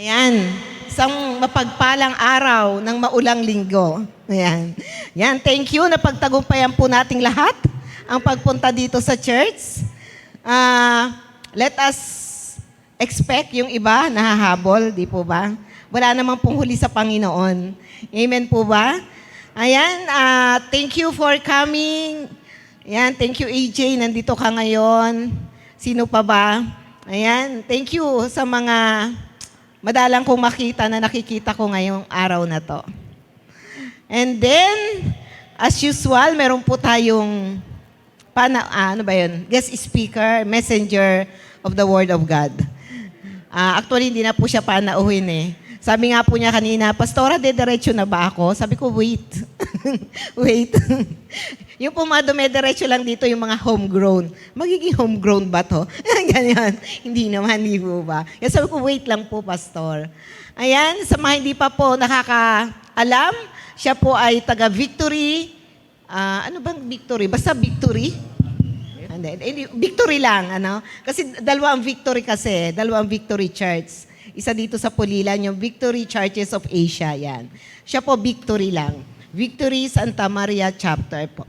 Ayan, isang mapagpalang araw ng maulang linggo. Ayan. Yan, thank you. Napagtagumpayan po nating lahat ang pagpunta dito sa church. Let us expect yung iba nahahabol, di po ba? Wala namang pong huli sa Panginoon. Amen po ba? Ayan, thank you for coming. Ayan, thank you AJ, nandito ka ngayon. Sino pa ba? Ayan, thank you sa mga madalang kong makita na nakikita ko ngayong araw na to. And then, as usual, meron po tayong guest speaker, messenger of the Word of God. Actually, hindi na po siya panauhin eh. Sabi nga po niya kanina, Pastora, dediretso na ba ako? Sabi ko, wait. Wait. Yung po mga dumediretso lang dito, yung mga homegrown. Magiging homegrown ba to? Ganyan. Hindi naman, di po ba? Kaya sabi ko, wait lang po, Pastor. Ayan, sa mga hindi pa po nakakaalam, siya po ay taga-Victory. Ano bang Victory? Basta Victory? Hindi, Victory lang, ano? Kasi dalawang Victory Church. Isa dito sa Pulilan, yung Victory Churches of Asia, yan. Siya po Victory lang. Victory Santa Maria Chapter po.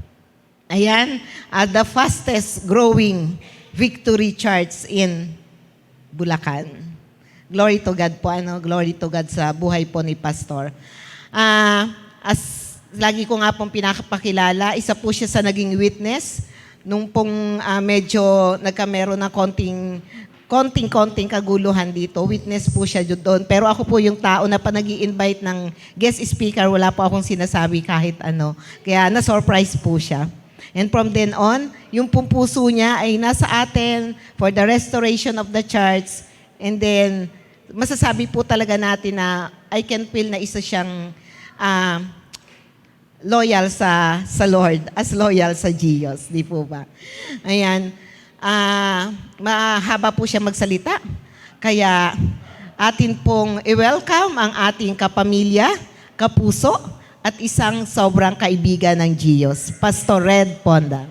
Ayan, the fastest growing Victory Church in Bulacan. Glory to God po, Glory to God sa buhay po ni Pastor. As lagi ko nga pong pinakapakilala, isa po siya sa naging witness nung pong medyo nagkameron ng konting kaguluhan dito. Witness po siya doon. Pero ako po yung tao na pa nag-i-invite ng guest speaker, wala po akong sinasabi kahit ano. Kaya na-surprise po siya. And from then on, yung pong puso niya ay nasa atin for the restoration of the church. And then, masasabi po talaga natin na I can feel na isa siyang loyal sa Lord, as loyal sa Diyos. Di po ba? Ayan. Mahaba po siya magsalita. Kaya atin pong i-welcome ang ating kapamilya, kapuso, at isang sobrang kaibigan ng Diyos, Pastor Red Ponda.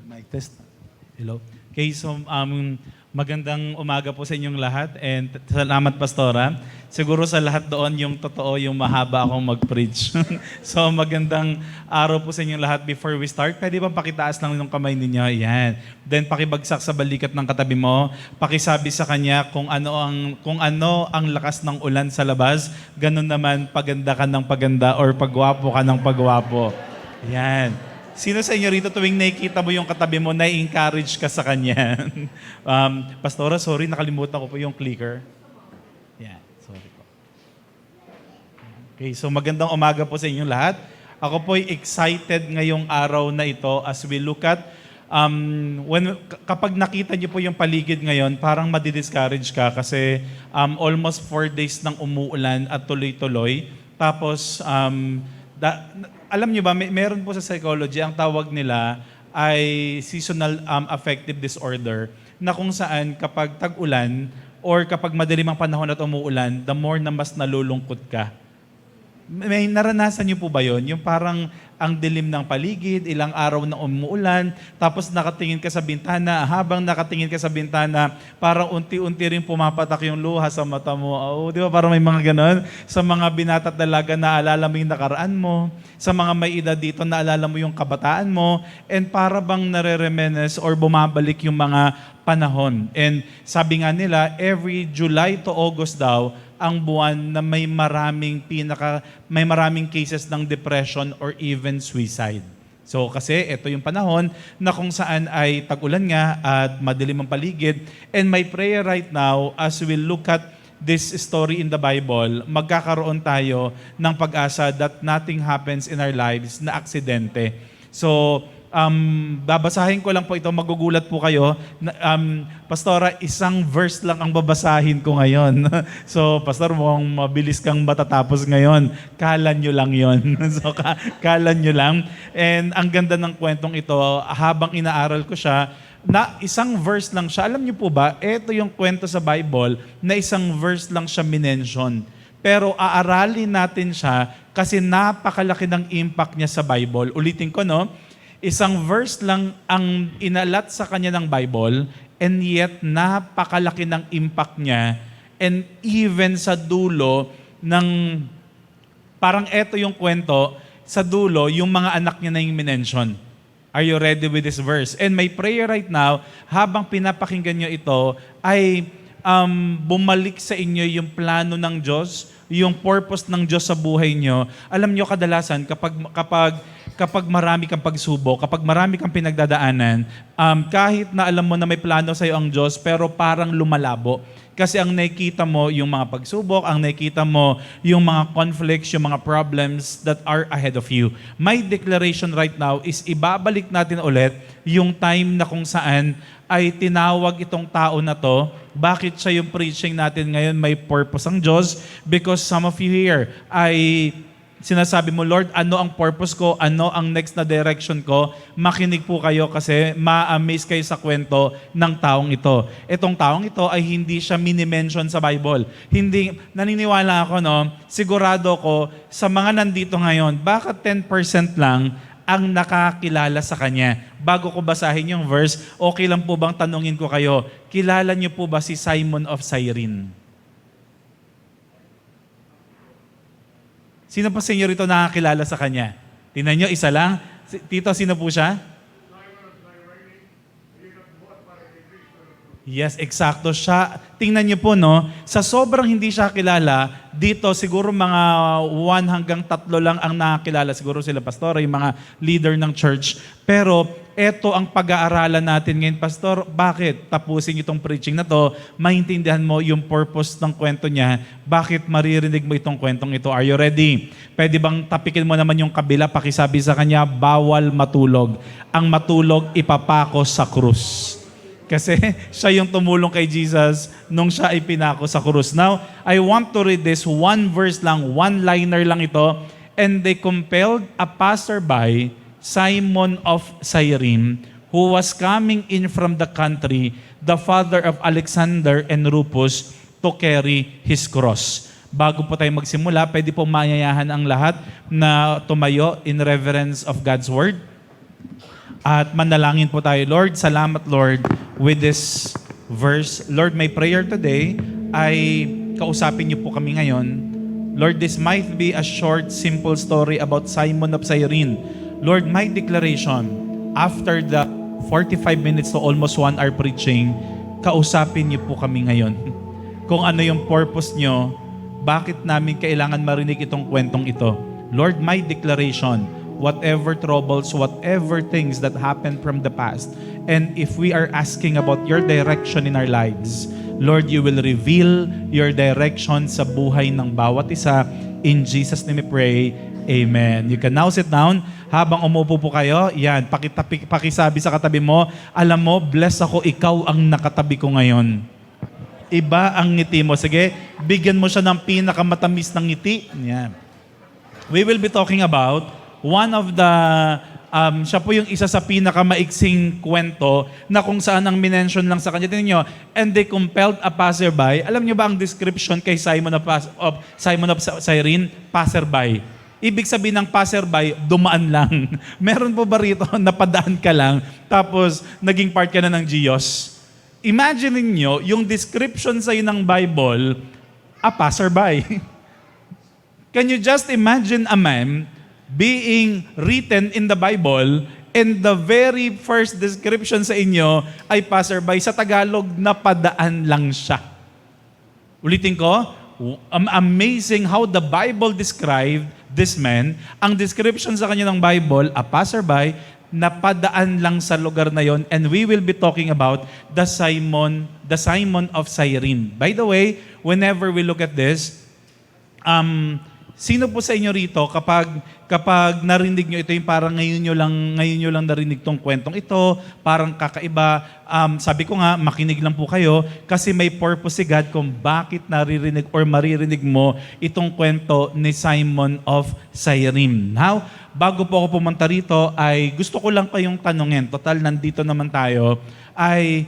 Mic test. Hello. Okay, so magandang umaga po sa inyong lahat and salamat Pastora. Siguro sa lahat doon yung totoo, yung mahaba akong mag-preach. So magandang araw po sa inyong lahat. Before we start, pwede ba pakitaas lang yung kamay ninyo? Yan. Then pakibagsak sa balikat ng katabi mo. Pakisabi sa kanya kung ano ang lakas ng ulan sa labas. Ganun naman paganda ka ng paganda or pagwapo ka ng pagwapo. Yan. Sino sa inyo rito tuwing nakikita mo yung katabi mo, na-encourage ka sa kanya? Pastora, sorry, nakalimutan ko po yung clicker. Yeah, sorry po. Okay, so magandang umaga po sa inyong lahat. Ako po'y excited ngayong araw na ito as we look at kapag nakita niyo po yung paligid ngayon, parang madi-discourage ka kasi almost 4 days nang umuulan at tuloy-tuloy. Tapos, alam niyo ba, meron po sa psychology, ang tawag nila ay seasonal affective disorder, na kung saan kapag tag-ulan or kapag madilim ang panahon at umuulan, the more na mas nalulungkot ka. May naranasan niyo po ba yon? Yung parang ang dilim ng paligid, ilang araw na umuulan, tapos nakatingin ka sa bintana, habang nakatingin ka sa bintana, parang unti-unti rin pumapatak yung luha sa mata mo. Oh, di ba? Parang may mga ganon. Sa mga binata at dalaga, naalala mo yung nakaraan mo. Sa mga may edad dito, naalala mo yung kabataan mo. And para bang nare-reminisce or bumabalik yung mga panahon. And sabi nga nila, every July to August daw, ang buwan na may maraming cases ng depression or even suicide. So kasi ito yung panahon na kung saan ay tag-ulan nga at madilim ang paligid. And my prayer right now, as we look at this story in the Bible, magkakaroon tayo ng pag-asa that nothing happens in our lives na aksidente. So, babasahin ko lang po ito, magugulat po kayo. Pastora, isang verse lang ang babasahin ko ngayon. So, Pastor, mukhang mabilis kang matatapos ngayon. Kala nyo lang yon. So, kala nyo lang. And ang ganda ng kwentong ito, habang inaaral ko siya, na isang verse lang siya. Alam niyo po ba, ito yung kwento sa Bible na isang verse lang siya minention. Pero aaralin natin siya kasi napakalaki ng impact niya sa Bible. Ulitin ko, no? Isang verse lang ang inalat sa kanya ng Bible, and yet napakalaki ng impact niya, and even sa dulo ng, parang eto yung kwento, sa dulo, yung mga anak niya na yung minention. Are you ready with this verse? And my prayer right now, habang pinapakinggan nyo ito, ay bumalik sa inyo yung plano ng Diyos, yung purpose ng Diyos sa buhay nyo. Alam nyo, kadalasan, kapag marami kang pagsubok, kapag marami kang pinagdadaanan, kahit na alam mo na may plano sa'yo ang Diyos, pero parang lumalabo. Kasi ang nakikita mo yung mga pagsubok, ang nakikita mo yung mga conflicts, yung mga problems that are ahead of you. My declaration right now is ibabalik natin ulit yung time na kung saan ay tinawag itong tao na to. Bakit siya yung preaching natin ngayon may purpose ang Diyos? Because some of you here ay sinasabi mo, Lord, ano ang purpose ko? Ano ang next na direction ko? Makinig po kayo kasi ma-amaze kayo sa kwento ng taong ito. Itong taong ito ay hindi siya mini-mention sa Bible. Hindi, naniniwala ako, no? Sigurado ko sa mga nandito ngayon, bakit 10% lang ang nakakilala sa kanya? Bago ko basahin yung verse, okay lang po bang tanungin ko kayo, kilala niyo po ba si Simon of Cyrene? Sino pa sa inyo rito nakakilala sa kanya? Tingnan nyo, isa lang. Tito, sino po siya? Yes, eksakto siya. Tingnan niyo po, no? Sa sobrang hindi siya kilala, dito siguro mga 1 hanggang 3 lang ang nakakilala. Siguro sila pastor, yung mga leader ng church. Pero eto ang pag-aaralan natin ngayon, pastor. Bakit? Tapusin itong preaching na to, maintindihan mo yung purpose ng kwento niya. Bakit maririnig mo itong kwentong ito? Are you ready? Pwede bang tapikin mo naman yung kabila, pakisabi sa kanya, bawal matulog. Ang matulog ipapako sa krus. Kasi siya yung tumulong kay Jesus nung siya ay pinako sa krus. Now, I want to read this one verse lang, one-liner lang ito. And they compelled a passerby, Simon of Cyrene, who was coming in from the country, the father of Alexander and Rufus, to carry his cross. Bago po tayo magsimula, pwede po mayayahan ang lahat na tumayo in reverence of God's Word. At manalangin po tayo. Lord, salamat Lord with this verse. Lord, my prayer today ay kausapin niyo po kami ngayon. Lord, this might be a short, simple story about Simon of Cyrene. Lord, my declaration, after the 45 minutes to almost 1 hour preaching, kausapin niyo po kami ngayon. Kung ano yung purpose niyo, bakit namin kailangan marinig itong kwentong ito. Lord, my declaration, whatever troubles, whatever things that happened from the past. And if we are asking about your direction in our lives, Lord, you will reveal your direction sa buhay ng bawat isa. In Jesus' name we pray, amen. You can now sit down. Habang umupo po kayo, yan, pakisabi sa katabi mo, alam mo, bless ako, ikaw ang nakatabi ko ngayon. Iba ang ngiti mo. Sige, bigyan mo siya ng pinakamatamis ng ngiti. Yan. We will be talking about one of the, siya po yung isa sa pinakamaiksing kwento na kung saan ang minention lang sa kanya. Tingnan nyo, and they compelled a passerby. Alam nyo ba ang description kay Simon of Cyrene? Passerby. Ibig sabihin ng passerby, dumaan lang. Meron po ba rito, napadaan ka lang, tapos naging part ka na ng Diyos? Imagine niyo yung description sa ng Bible, a passerby. Can you just imagine a man being written in the Bible and the very first description sa inyo ay passerby? Sa Tagalog, napadaan lang siya. Ulitin ko, amazing how the Bible described this man. Ang description sa kanya ng Bible, a passerby, napadaan lang sa lugar na yon, and we will be talking about the Simon of Cyrene. By the way, whenever we look at this, sino po sa inyo rito kapag narinig nyo ito, yung parang ngayon nyo lang narinig tong kwentong ito, parang kakaiba, sabi ko nga, makinig lang po kayo kasi may purpose si God kung bakit naririnig or maririnig mo itong kwento ni Simon of Cyrene. Now, bago po ako pumunta rito, ay gusto ko lang kayong tanungin, total nandito naman tayo, ay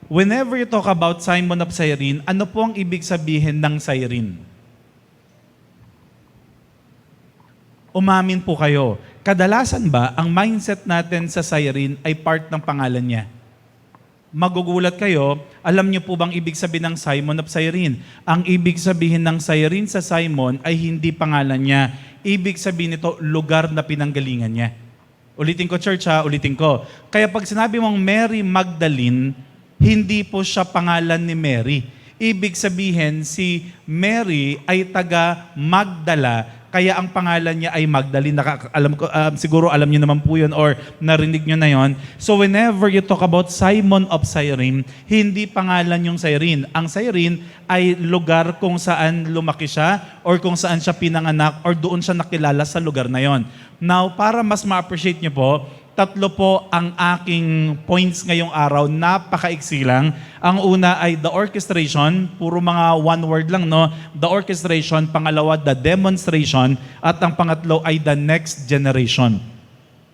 whenever you talk about Simon of Cyrene, ano po ang ibig sabihin ng Cyrene? Umamin po kayo. Kadalasan ba, ang mindset natin sa Cyrene ay part ng pangalan niya? Magugulat kayo, alam niyo po bang ibig sabihin ng Simon of Cyrene? Ang ibig sabihin ng Cyrene sa Simon ay hindi pangalan niya. Ibig sabihin nito, lugar na pinanggalingan niya. Ulitin ko, church ha, ulitin ko. Kaya pag sinabi mong Mary Magdalene, hindi po siya pangalan ni Mary. Ibig sabihin, si Mary ay taga Magdala, kaya ang pangalan niya ay Magdalene. Siguro alam niyo naman po yun or narinig niyo na yun. So whenever you talk about Simon of Cyrene, hindi pangalan yung Cyrene. Ang Cyrene ay lugar kung saan lumaki siya or kung saan siya pinanganak or doon siya nakilala sa lugar na yon. Now, para mas ma-appreciate niyo po, 3 po ang aking points ngayong araw, napakaiksi lang. Ang una ay the orchestration, puro mga one word lang, no? The orchestration, pangalawa, the demonstration, at ang pangatlo ay the next generation.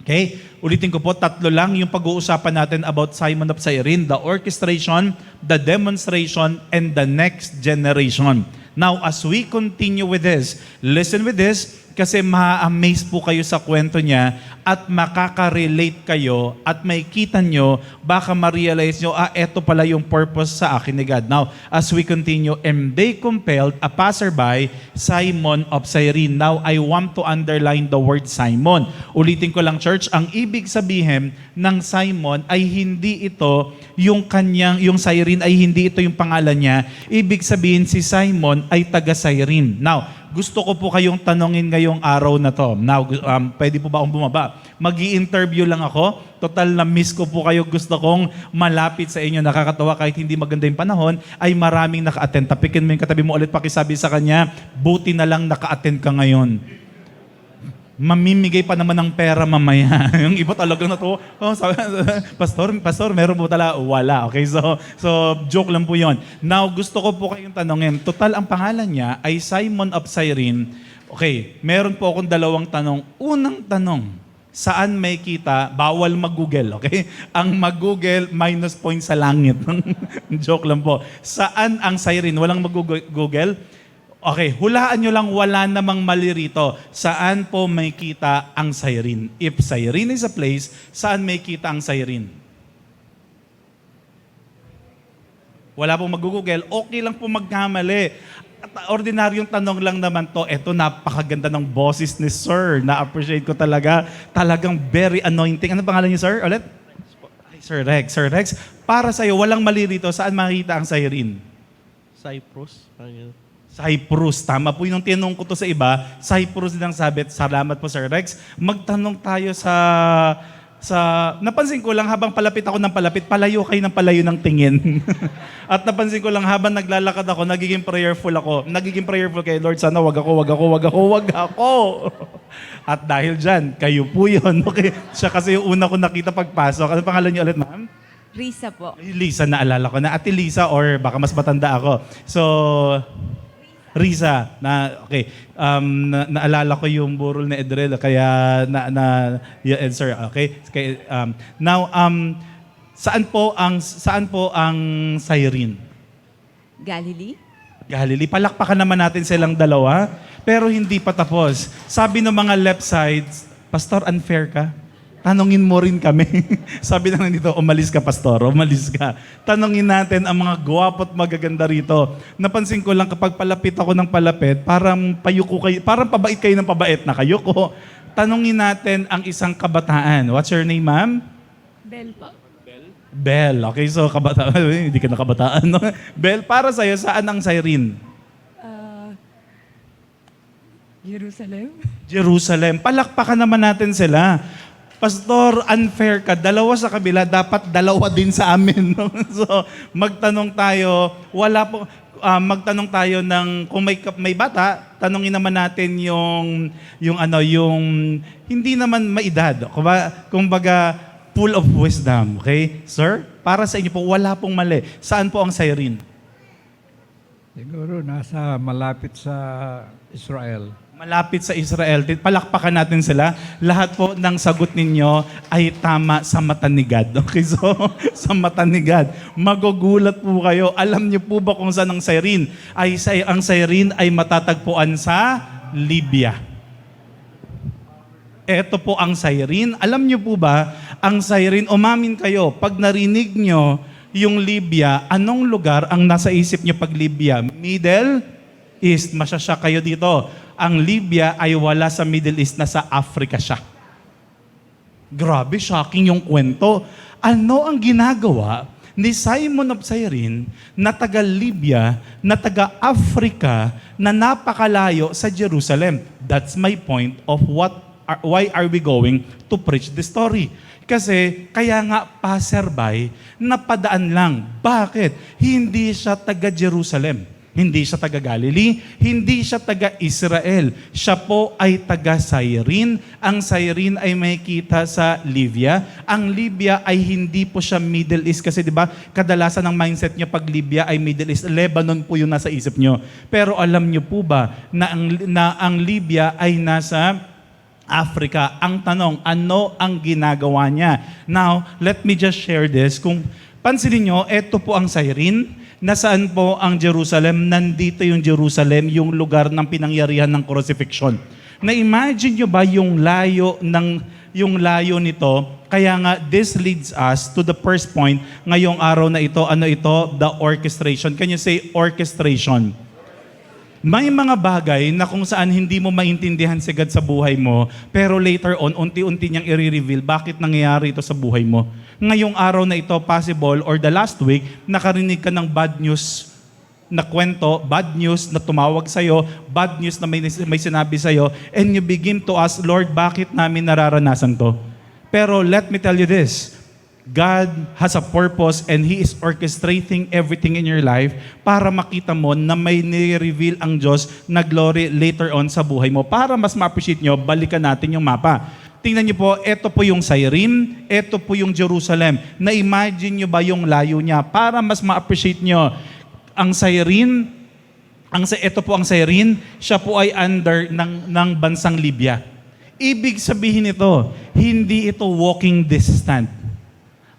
Okay? Ulitin ko po, 3 lang yung pag-uusapan natin about Simon of Cyrene, the orchestration, the demonstration, and the next generation. Now, as we continue with this, listen with this, kasi ma-amaze po kayo sa kwento niya at makaka-relate kayo at makikita nyo, baka ma-realize nyo, eto pala yung purpose sa akin ni God. Now, as we continue, and they compelled a passerby, Simon of Cyrene. Now, I want to underline the word Simon. Ulitin ko lang, church, ang ibig sabihin ng Simon ay hindi ito yung Cyrene ay hindi ito yung pangalan niya. Ibig sabihin si Simon ay taga Cyrene. Now, gusto ko po kayong tanongin ngayong araw na to. Now, pwede po ba akong bumaba? Mag-i-interview lang ako. Total na miss ko po kayo. Gusto kong malapit sa inyo. Nakakatawa kahit hindi maganda yung panahon, ay maraming naka-attend. Tapikin mo yung katabi mo ulit, pakisabi sa kanya, buti na lang naka-attend ka ngayon. Mamimigay pa naman ng pera mamaya. Yung iba talagang na to, pastor, meron po talaga? Wala. Okay, so joke lang po yon. Now, gusto ko po kayong tanongin. Total, ang pangalan niya ay Simon of Cyrene. Okay, meron po akong 2 tanong. Unang tanong, saan may kita? Bawal mag-google, okay? Ang mag-google, minus point sa langit. Joke lang po. Saan ang Cyrene? Walang mag-google? Okay, hulaan nyo lang, wala namang mali rito. Saan po may kita ang Cyrene? If Cyrene is a place, saan may kita ang Cyrene? Wala pong mag-google, okay lang po magkamali. At ordinaryong tanong lang naman to, eto napakaganda ng boses ni Sir. Na-appreciate ko talaga. Talagang very anointing. Ano pangalan niyo, Sir? Ulit? Ay, Sir Rex. Sir Rex, para sa'yo, walang mali rito. Saan makita ang Cyrene? Cyprus. Cyprus. Tama po yung tinanong ko to sa iba. Cyprus din ang sabi. Salamat po, Sir Rex. Magtanong tayo sa napansin ko lang habang palapit ako ng palapit, palayo kayo ng palayo ng tingin. At napansin ko lang habang naglalakad ako, nagiging prayerful ako. Nagiging prayerful kay Lord, sana wag ako. At dahil dyan, kayo po yun. Okay? Siya kasi yung una ko nakita pagpasok. Ano pangalan niyo ulit, ma'am? Risa po. Lisa, naalala ko na. Ate Lisa or baka mas matanda ako. So, Risa, okay. Naalala ko yung burol na Edrel, kaya yeah, sir, okay. Now, saan po ang Cyrene? Galilee. Palakpakan naman natin silang dalawa, pero hindi pa tapos. Sabi ng mga left sides, Pastor, unfair ka. Tanungin mo rin kami. Sabi na dito, umalis ka, Pastor, umalis ka. Tanungin natin ang mga gwapo't magaganda rito. Napansin ko lang kapag palapit ako ng palapit, parang pabait kayo ng pabait na kayo ko. Tanungin natin ang isang kabataan. What's your name, ma'am? Bell po. Bell. Okay, so kabataan. Hindi ka na kabataan, no? Bell, para sa'yo, saan ang Cyrene? Jerusalem. Palakpakan naman natin sila. Pastor, unfair ka. 2 sa kabila, dapat 2 din sa amin. No? So, magtanong tayo, magtanong tayo ng, kung may bata, tanongin naman natin yung hindi naman maedad. Kumbaga, full of wisdom. Okay? Sir, para sa inyo po, wala pong mali. Saan po ang Cyrene? Siguro nasa malapit sa Israel. Malapit sa Israel. Palakpakan natin sila. Lahat po ng sagot ninyo ay tama sa mata ni God. Okay, so sa mata ni God. Magugulat po kayo. Alam niyo po ba kung saan ang Cyrene? Ang Cyrene ay matatagpuan sa Libya. Ito po ang Cyrene. Alam niyo po ba, ang Cyrene, umamin kayo, pag narinig niyo yung Libya, anong lugar ang nasa isip niyo pag Libya? Middle East. Masyasya kayo dito. Ang Libya ay wala sa Middle East, nasa Africa siya. Grabe, shocking yung kwento. Ano ang ginagawa ni Simon of Cyrene na taga Libya, na taga Africa, na napakalayo sa Jerusalem? That's my point of why are we going to preach the story? Kasi kaya nga passerby, napadaan lang. Bakit? Hindi siya taga Jerusalem. Hindi siya taga Galilee, hindi siya taga Israel. Siya po ay taga Cyrene. Ang Cyrene ay makikita sa Libya. Ang Libya ay hindi po siya Middle East kasi 'di ba? Kadalasan ng mindset niyo pag Libya ay Middle East, Lebanon po yung nasa isip niyo. Pero alam niyo po ba na ang Libya ay nasa Africa? Ang tanong, ano ang ginagawa niya? Now, let me just share this. Kung pansinin niyo, ito po ang Cyrene. Nasaan po ang Jerusalem? Nandito yung Jerusalem, yung lugar ng pinangyarihan ng crucifixion. Na-imagine nyo ba yung layo nito? Kaya nga, this leads us to the first point ngayong araw na ito. Ano ito? The orchestration. Can you say orchestration? May mga bagay na kung saan hindi mo maintindihan si God sa buhay mo, pero later on, unti-unti niyang i-reveal bakit nangyayari ito sa buhay mo. Ngayong araw na ito, possible, or the last week, nakarinig ka ng bad news na kwento, bad news na tumawag sa'yo, bad news na may sinabi sa'yo, and you begin to ask, Lord, bakit namin nararanasan to? Pero let me tell you this, God has a purpose and He is orchestrating everything in your life para makita mo na may ni-reveal ang Diyos na glory later on sa buhay mo. Para mas ma-appreciate nyo, balikan natin yung mapa. Tingnan niyo po, ito po yung Cyrene, ito po yung Jerusalem. Na-imagine nyo ba yung layo niya? Para mas ma-appreciate nyo, ang Cyrene, ito po ang Cyrene, siya po ay under ng bansang Libya. Ibig sabihin ito, hindi ito walking distance.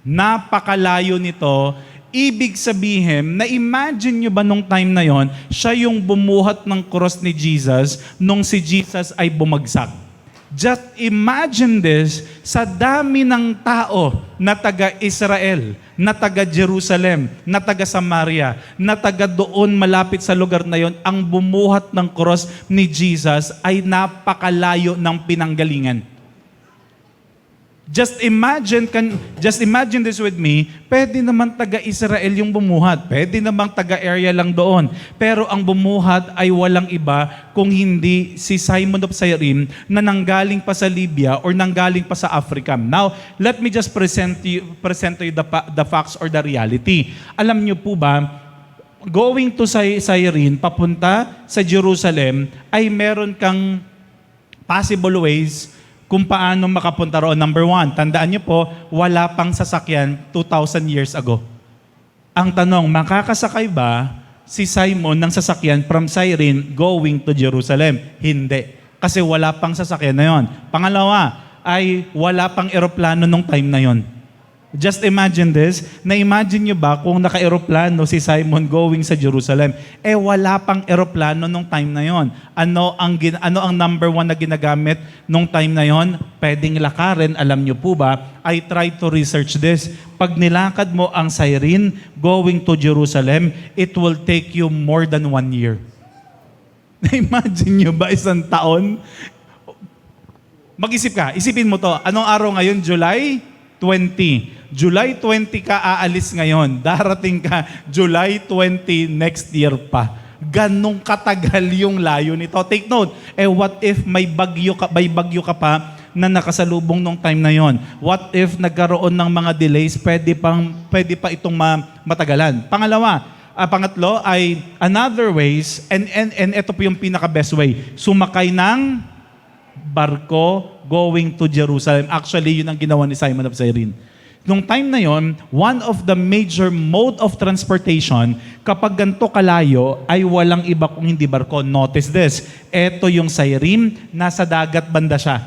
Napakalayo nito. Ibig sabihin, na-imagine nyo ba nung time na yon, siya yung bumuhat ng cross ni Jesus nung si Jesus ay bumagsak. Just imagine this, sa dami ng tao na taga-Israel, na taga-Jerusalem, na taga-Samaria, na taga doon malapit sa lugar na yon, ang bumuhat ng cross ni Jesus ay napakalayo ng pinanggalingan. Just imagine this with me, pwede naman taga-Israel yung bumuhat, pwede naman taga-area lang doon. Pero ang bumuhat ay walang iba kung hindi si Simon of Cyrene na nanggaling pa sa Libya or nanggaling pa sa Africa. Now, let me just present to you the facts or the reality. Alam niyo po ba, going to Cyrene, papunta sa Jerusalem, ay meron kang possible ways kung paano makapunta roon. Number one, tandaan niyo po, wala pang sasakyan 2,000 years ago. Ang tanong, makakasakay ba si Simon ng sasakyan from Cyrene going to Jerusalem? Hindi. Kasi wala pang sasakyan na yon. Pangalawa, ay wala pang eroplano nung time na yon. Just imagine this. Na-imagine nyo ba kung naka-eroplano si Simon going sa Jerusalem? Wala pang eroplano nung time na yon. Ano ang number one na ginagamit nung time na yon? Pwedeng lakarin, alam nyo po ba? I tried to research this. Pag nilakad mo ang Cyrene going to Jerusalem, it will take you more than 1 year. Na-imagine nyo ba isang taon? Mag-isip ka, isipin mo to. Anong araw ngayon? July 20. July 20 ka aalis ngayon. Darating ka July 20 next year pa. Ganong katagal yung layo nito. Take note, what if may bagyo ka pa na nakasalubong nung time na yon? What if nagkaroon ng mga delays, pwede pa itong matagalan? Pangatlo ay another ways, and ito po yung pinaka-best way, sumakay ng barko going to Jerusalem. Actually, yun ang ginawa ni Simon of Cyrene. Nung time na yon, one of the major mode of transportation, kapag ganito kalayo, ay walang iba kung hindi barko. Notice this. Ito yung Cyrene, nasa dagat banda siya.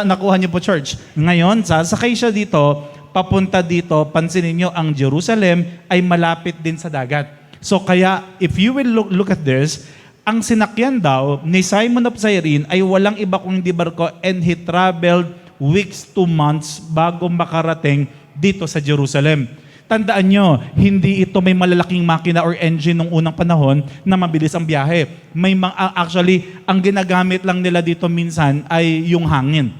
Nakuha niyo po, church. Ngayon, sasakay siya dito, papunta dito, pansinin niyo, ang Jerusalem ay malapit din sa dagat. So kaya, if you will look at this, ang sinakyan daw ni Simon of Cyrene ay walang iba kung hindi barko, and he traveled weeks to months bago makarating dito sa Jerusalem. Tandaan nyo, hindi ito may malalaking makina or engine nung unang panahon na mabilis ang biyahe. Actually, ang ginagamit lang nila dito minsan ay yung hangin.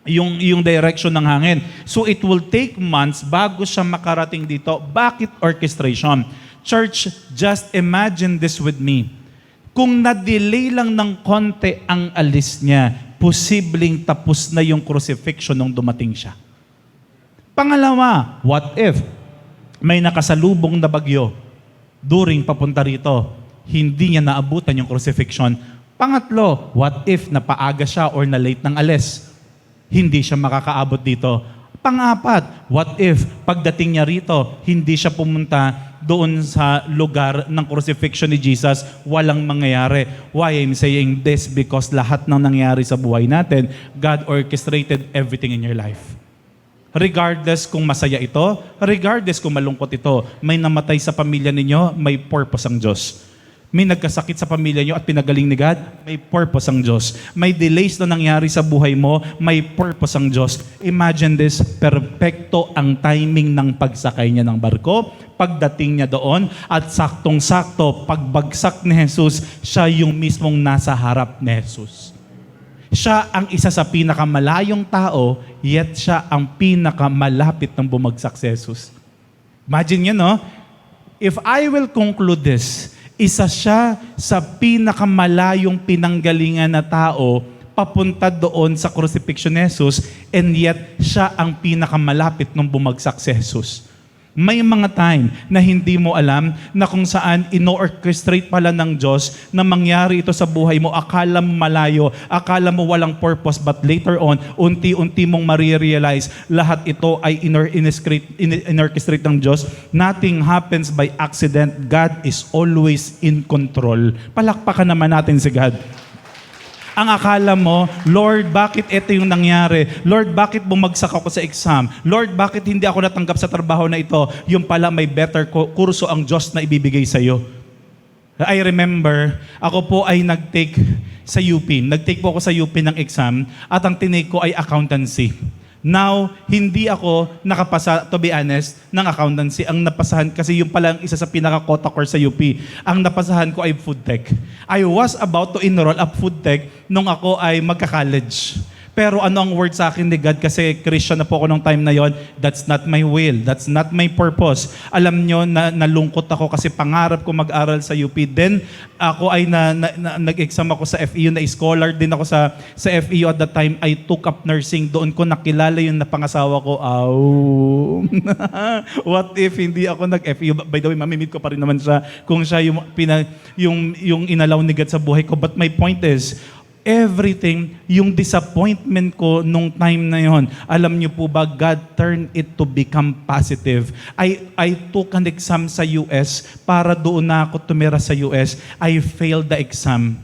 Yung direction ng hangin. So it will take months bago siya makarating dito. Bakit orchestration? Church, just imagine this with me. Kung na-delay lang ng konti ang alis niya, posibleng tapos na yung crucifixion nung dumating siya. Pangalawa, what if may nakasalubong na bagyo during papunta rito, hindi niya naabutan yung crucifixion? Pangatlo, what if napaaga siya or na-late ng alis? Hindi siya makakaabot dito. Pang-apat, what if pagdating niya rito, hindi siya pumunta doon sa lugar ng crucifixion ni Jesus, walang mangyayari. Why I'm saying this? Because lahat ng nangyari sa buhay natin, God orchestrated everything in your life. Regardless kung masaya ito, regardless kung malungkot ito, may namatay sa pamilya ninyo, may purpose ang Diyos. May nagkasakit sa pamilya nyo at pinagaling ni God, may purpose ang Diyos. May delays na nangyari sa buhay mo, may purpose ang Diyos. Imagine this, perpekto ang timing ng pagsakay niya ng barko, pagdating niya doon, at saktong-sakto, pagbagsak ni Jesus, siya yung mismong nasa harap ni Jesus. Siya ang isa sa pinakamalayong tao, yet siya ang pinakamalapit ng bumagsak si Jesus. Imagine nyo, no? If I will conclude this, isa siya sa pinakamalayong pinanggalingan na tao papunta doon sa crucifixion ni Jesus, and yet siya ang pinakamalapit nung bumagsak si Jesus. May mga time na hindi mo alam na kung saan ino-orchestrate pala ng Diyos na mangyari ito sa buhay mo. Akala mo malayo, akala mo walang purpose, but later on, unti-unti mong marirealize lahat ito ay in-orchestrate ng Diyos. Nothing happens by accident. God is always in control. Palakpakan naman natin si God. Ang akala mo, Lord, bakit ito yung nangyari? Lord, bakit bumagsak ako sa exam? Lord, bakit hindi ako natanggap sa trabaho na ito? Yung pala may better kurso ang Diyos na ibibigay sa iyo. I remember, ako po ay nag-take sa UP. Nag-take po ako sa UP ng exam at ang tinake ko ay accountancy. Now, hindi ako nakapasa, to be honest, ng accountancy. Ang napasahan, kasi yung palang isa sa pinaka-quota course sa UP, ang napasahan ko ay food tech. I was about to enroll up food tech nung ako ay magka-college. Pero ano ang word sa akin ni God, kasi Christian na po ako nung time na yon, that's not my will, that's not my purpose. Alam nyo, nalungkot ako kasi pangarap ko mag-aral sa UP. Then, ako ay nag-exam ako sa FEU, na scholar din ako sa FEU at that time. I took up nursing. Doon ko nakilala yung napangasawa ko. What if hindi ako nag-FEU? By the way, mamimit ko pa rin naman siya kung siya yung inalaw ni God sa buhay ko. But my point is, everything, yung disappointment ko nung time na yon, alam niyo po ba, God turned it to become positive. I took an exam sa US para doon na ako tumira sa US. I failed the exam.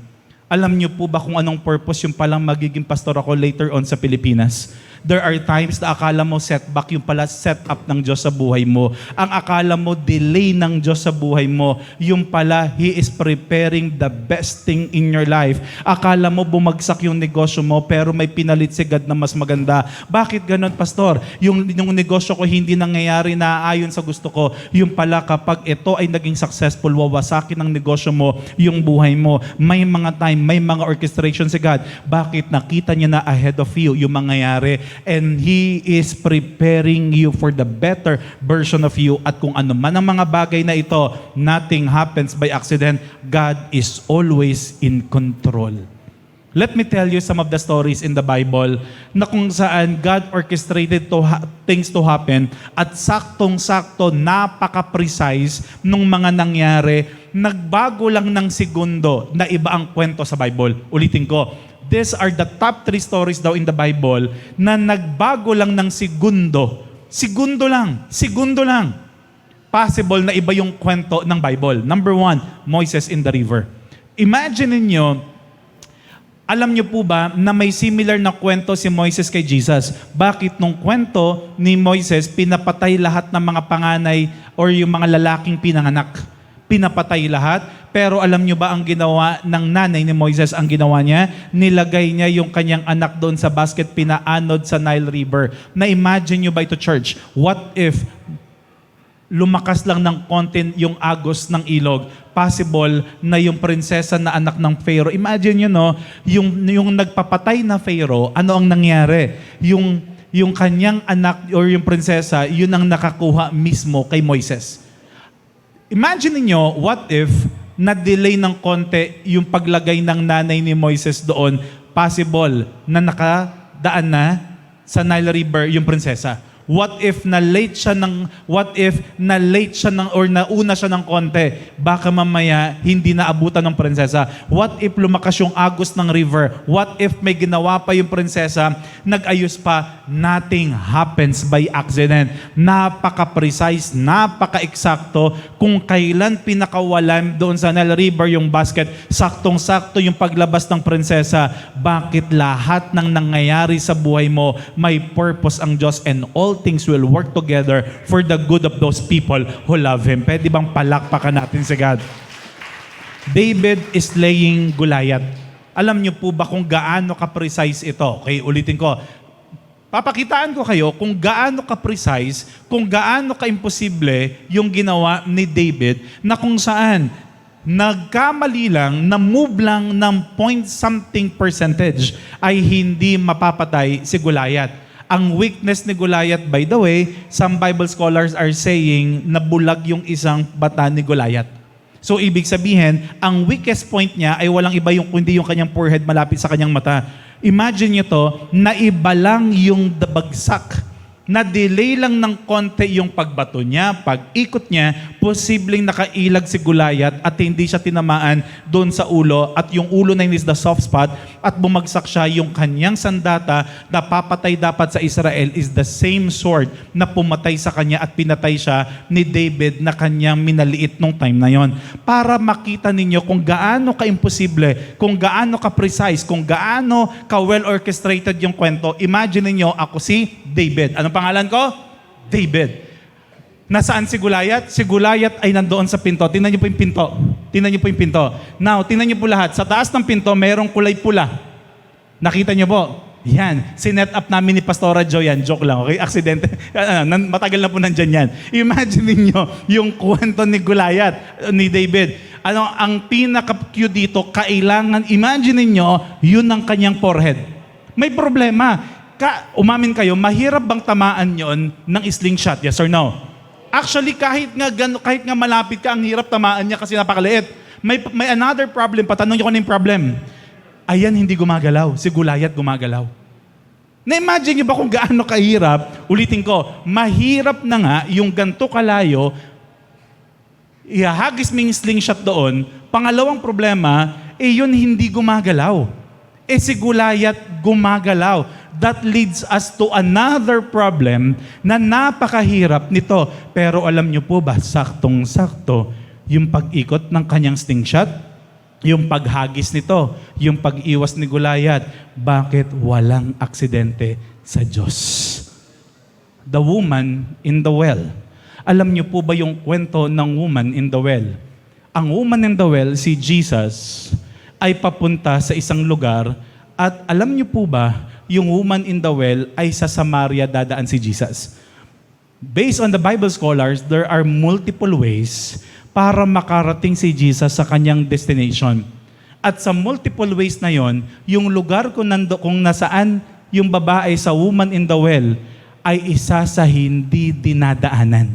Alam niyo po ba kung anong purpose yung palang magiging pastor ako later on sa Pilipinas? There are times na akala mo setback, yung pala setup ng Diyos sa buhay mo. Ang akala mo delay ng Diyos sa buhay mo, yung pala He is preparing the best thing in your life. Akala mo bumagsak yung negosyo mo, pero may pinalit si God na mas maganda. Bakit ganun, pastor? Yung negosyo ko hindi nangyayari na ayon sa gusto ko. Yung pala kapag ito ay naging successful, wawasakin ang negosyo mo, yung buhay mo. May mga time, may mga orchestration si God. Bakit? Nakita niya na ahead of you yung mangyayari. And He is preparing you for the better version of you. At kung ano man ang mga bagay na ito, nothing happens by accident. God is always in control. Let me tell you some of the stories in the Bible na kung saan God orchestrated things to happen at saktong-sakto, napaka-precise nung mga nangyari. Nagbago lang ng segundo na iba ang kwento sa Bible. Ulitin ko. These are the top 3 stories daw in the Bible na nagbago lang ng segundo. Segundo lang. Possible na iba yung kwento ng Bible. Number 1, Moses in the river. Imagine niyo, alam niyo po ba na may similar na kwento si Moises kay Jesus? Bakit nung kwento ni Moises, pinapatay lahat ng mga panganay or yung mga lalaking pinanganak? Pinapatay lahat. Pero alam nyo ba ang ginawa ng nanay ni Moises? Ang ginawa niya, nilagay niya yung kanyang anak doon sa basket, pinaanod sa Nile River. Na-imagine nyo ba ito, church? What if lumakas lang ng konti yung agos ng ilog, possible na yung prinsesa na anak ng Pharaoh. Imagine nyo, no, yung nagpapatay na Pharaoh, ano ang nangyari? Yung kanyang anak or yung prinsesa, yun ang nakakuha mismo kay Moises. Imagine niyo, what if na-delay ng konti yung paglagay ng nanay ni Moises doon, possible na nakadaan na sa Nile River yung prinsesa. What if na-late siya or nauna siya ng konti, baka mamaya hindi naabutan ng prinsesa. What if lumakas yung agos ng river? What if may ginawa pa yung prinsesa, nag-ayos pa, nothing happens by accident. Napaka-precise, napaka-eksakto. Kung kailan pinakawalan doon sa Nile River yung basket, saktong-sakto yung paglabas ng prinsesa. Bakit lahat ng nangyayari sa buhay mo, may purpose ang Diyos, and all things will work together for the good of those people who love Him. Pwede bang palakpakan natin si God? David is slaying Goliath. Alam niyo po ba kung gaano ka-precise ito? Okay, ulitin ko. Papakitaan ko kayo kung gaano ka-precise, kung gaano ka-imposible yung ginawa ni David, na kung saan nagkamali lang, na-move lang ng point something percentage ay hindi mapapatay si Goliath. Ang weakness ni Goliath, by the way, some Bible scholars are saying na bulag yung isang bata ni Goliath. So ibig sabihin, ang weakest point niya ay walang iba kundi yung kanyang forehead malapit sa kanyang mata. Imagine niyo to, na iba lang yung bagsak. Na-delay lang ng konti yung pagbato niya, pag-ikot niya, posibleng nakailag si Goliath at hindi siya tinamaan doon sa ulo, at yung ulo na yun is the soft spot, at bumagsak siya. Yung kanyang sandata na papatay dapat sa Israel is the same sword na pumatay sa kanya at pinatay siya ni David na kanyang minaliit nung time na yon. Para makita ninyo kung gaano ka-imposible, kung gaano ka-precise, kung gaano ka-well-orchestrated yung kwento. Imagine ninyo, ako si David. Anong pangalan ko? David. Nasaan si Goliath? Si Goliath ay nandoon sa pinto. Tingnan niyo po yung pinto. Tingnan niyo po yung pinto. Now, tingnan niyo po lahat. Sa taas ng pinto, merong kulay pula. Nakita niyo po? Yan. Sinet up namin ni Pastora Joy yan. Joke lang, okay? Aksidente. Matagal na po nandyan yan. Imagine niyo yung kwento ni Goliath, ni David. Ang pinaka-cute dito, kailangan, imagine niyo, yun ang kanyang forehead. May problema. Umamin kayo, mahirap bang tamaan yon ng slingshot? Yes or no? Actually, kahit nga malapit ka, ang hirap tamaan niya kasi napakaliit. May another problem pa. Tanong niyo kung ano yung problem. Ayan, hindi gumagalaw. Si Goliath gumagalaw. Na-imagine niyo ba kung gaano kahirap? Ulitin ko, mahirap na nga yung ganito kalayo, ihahagis mo yung slingshot doon. Pangalawang problema, yun hindi gumagalaw. Si Goliath gumagalaw. That leads us to another problem na napakahirap nito. Pero alam niyo po ba, saktong-sakto, yung pag-ikot ng kanyang slingshot, yung paghagis nito, yung pag-iwas ni Goliath, bakit walang aksidente sa Diyos? The woman in the well. Alam niyo po ba yung kwento ng woman in the well? Ang woman in the well, si Jesus, ay papunta sa isang lugar, at alam niyo po ba, yung woman in the well ay sa Samaria dadaan si Jesus. Based on the Bible scholars, there are multiple ways para makarating si Jesus sa kanyang destination. At sa multiple ways na yon, yung lugar kung nasaan yung babae sa woman in the well ay isa sa hindi dinadaanan.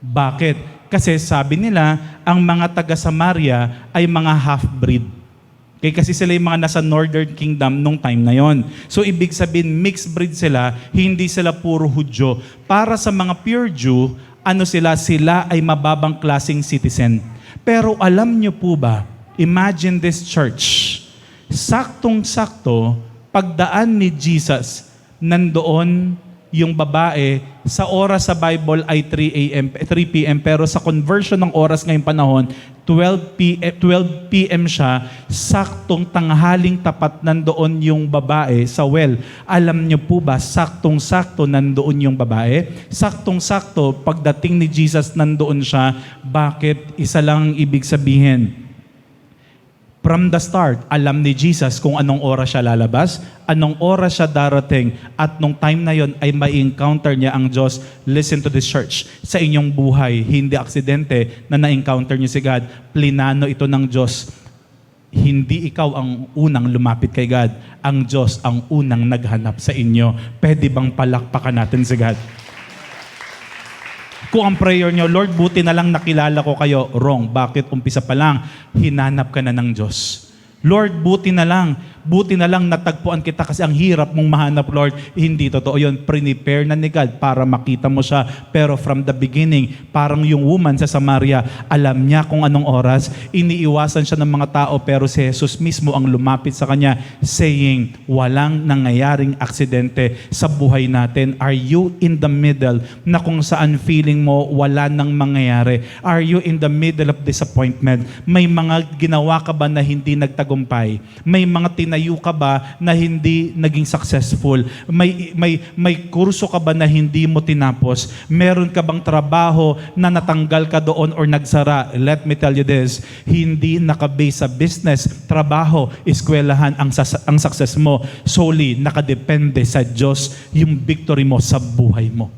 Bakit? Kasi sabi nila, ang mga taga Samaria ay mga half-breed. Kasi sila yung mga nasa Northern Kingdom nung time na yon. So ibig sabihin, mixed breed sila, hindi sila puro Hudyo. Para sa mga pure Jew, sila ay mababang klaseng citizen. Pero alam nyo po ba, imagine this church, saktong-sakto, pagdaan ni Jesus, nandoon yung babae, sa oras sa Bible ay 3 p.m. Pero sa conversion ng oras ngayong panahon, 12 p.m. siya, saktong tanghaling tapat nandoon yung babae sa well. Alam niyo po ba, saktong-sakto nandoon yung babae? Saktong-sakto, pagdating ni Jesus nandoon siya. Bakit? Isa lang ang ibig sabihin. From the start, alam ni Jesus kung anong oras siya lalabas, anong oras siya darating, at nung time na yon ay ma-encounter niya ang Diyos. Listen to this, church. Sa inyong buhay, hindi aksidente na na-encounter niyo si God. Plinano ito ng Diyos. Hindi ikaw ang unang lumapit kay God. Ang Diyos ang unang naghanap sa inyo. Pwede bang palakpakan natin si God? Kung ang prayer nyo, Lord, buti na lang nakilala ko kayo. Wrong. Bakit? Umpisa pa lang, hinanap ka na ng Diyos. Lord, buti na lang natagpuan kita kasi ang hirap mong mahanap, Lord. Hindi totoo yun. Prepare na ni God para makita mo siya. Pero from the beginning, parang yung woman sa Samaria, alam niya kung anong oras, iniiwasan siya ng mga tao, pero si Jesus mismo ang lumapit sa kanya saying, walang nangyayaring aksidente sa buhay natin. Are you in the middle na kung saan feeling mo wala nang mangyayari? Are you in the middle of disappointment? May mga ginawa ka ba na hindi nagtagumpay? May mga tinayo ka ba na hindi naging successful? May kurso ka ba na hindi mo tinapos? Meron ka bang trabaho na natanggal ka doon or nagsara? Let me tell you this, hindi nakabase sa business, trabaho, eskwelahan ang success mo. Solely nakadepende sa Diyos yung victory mo sa buhay mo.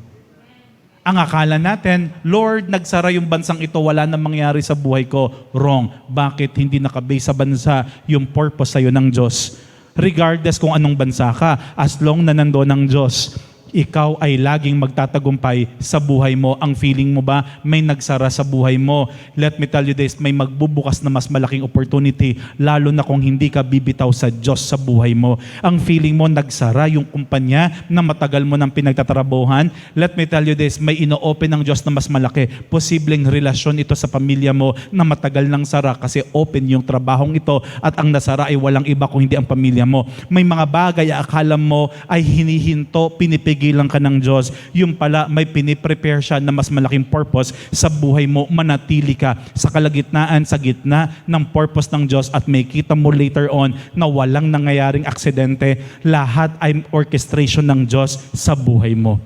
Ang akala natin, Lord, nagsara yung bansang ito, wala na mangyari sa buhay ko. Wrong. Bakit hindi nakabase sa bansa yung purpose sa'yo ng Diyos? Regardless kung anong bansa ka, as long na nandoon ang Diyos, ikaw ay laging magtatagumpay sa buhay mo. Ang feeling mo ba may nagsara sa buhay mo? Let me tell you this, may magbubukas na mas malaking opportunity, lalo na kung hindi ka bibitaw sa Diyos sa buhay mo. Ang feeling mo nagsara yung kumpanya na matagal mo nang pinagtatrabuhan. Let me tell you this, may ino-open ng Diyos na mas malaki. Posibleng relasyon ito sa pamilya mo na matagal nang sara kasi open yung trabahong ito at ang nasara ay walang iba kung hindi ang pamilya mo. May mga bagay akala mo ay hinihinto, pinipigilan ka ng Diyos. Yung pala, may piniprepare siya na mas malaking purpose sa buhay mo. Manatili ka sa kalagitnaan, sa gitna ng purpose ng Diyos at may kita mo later on na walang nangyayaring aksidente. Lahat ay orchestration ng Diyos sa buhay mo.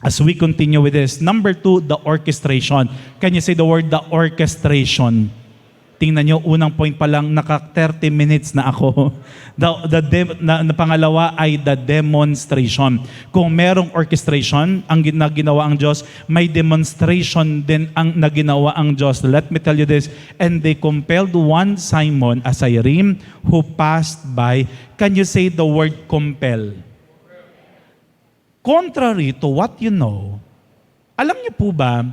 As we continue with this, number 2, the orchestration. Can you say the word, the orchestration? Tingnan nyo, unang point pa lang, naka 30 minutes na ako. Na pangalawa ay the demonstration. Kung merong orchestration, ang ginawa ang Diyos, may demonstration din ang naginawa ang Diyos. Let me tell you this, and they compelled one Simon, a Cyrene, who passed by. Can you say the word compel? Contrary to what you know, alam niyo po ba,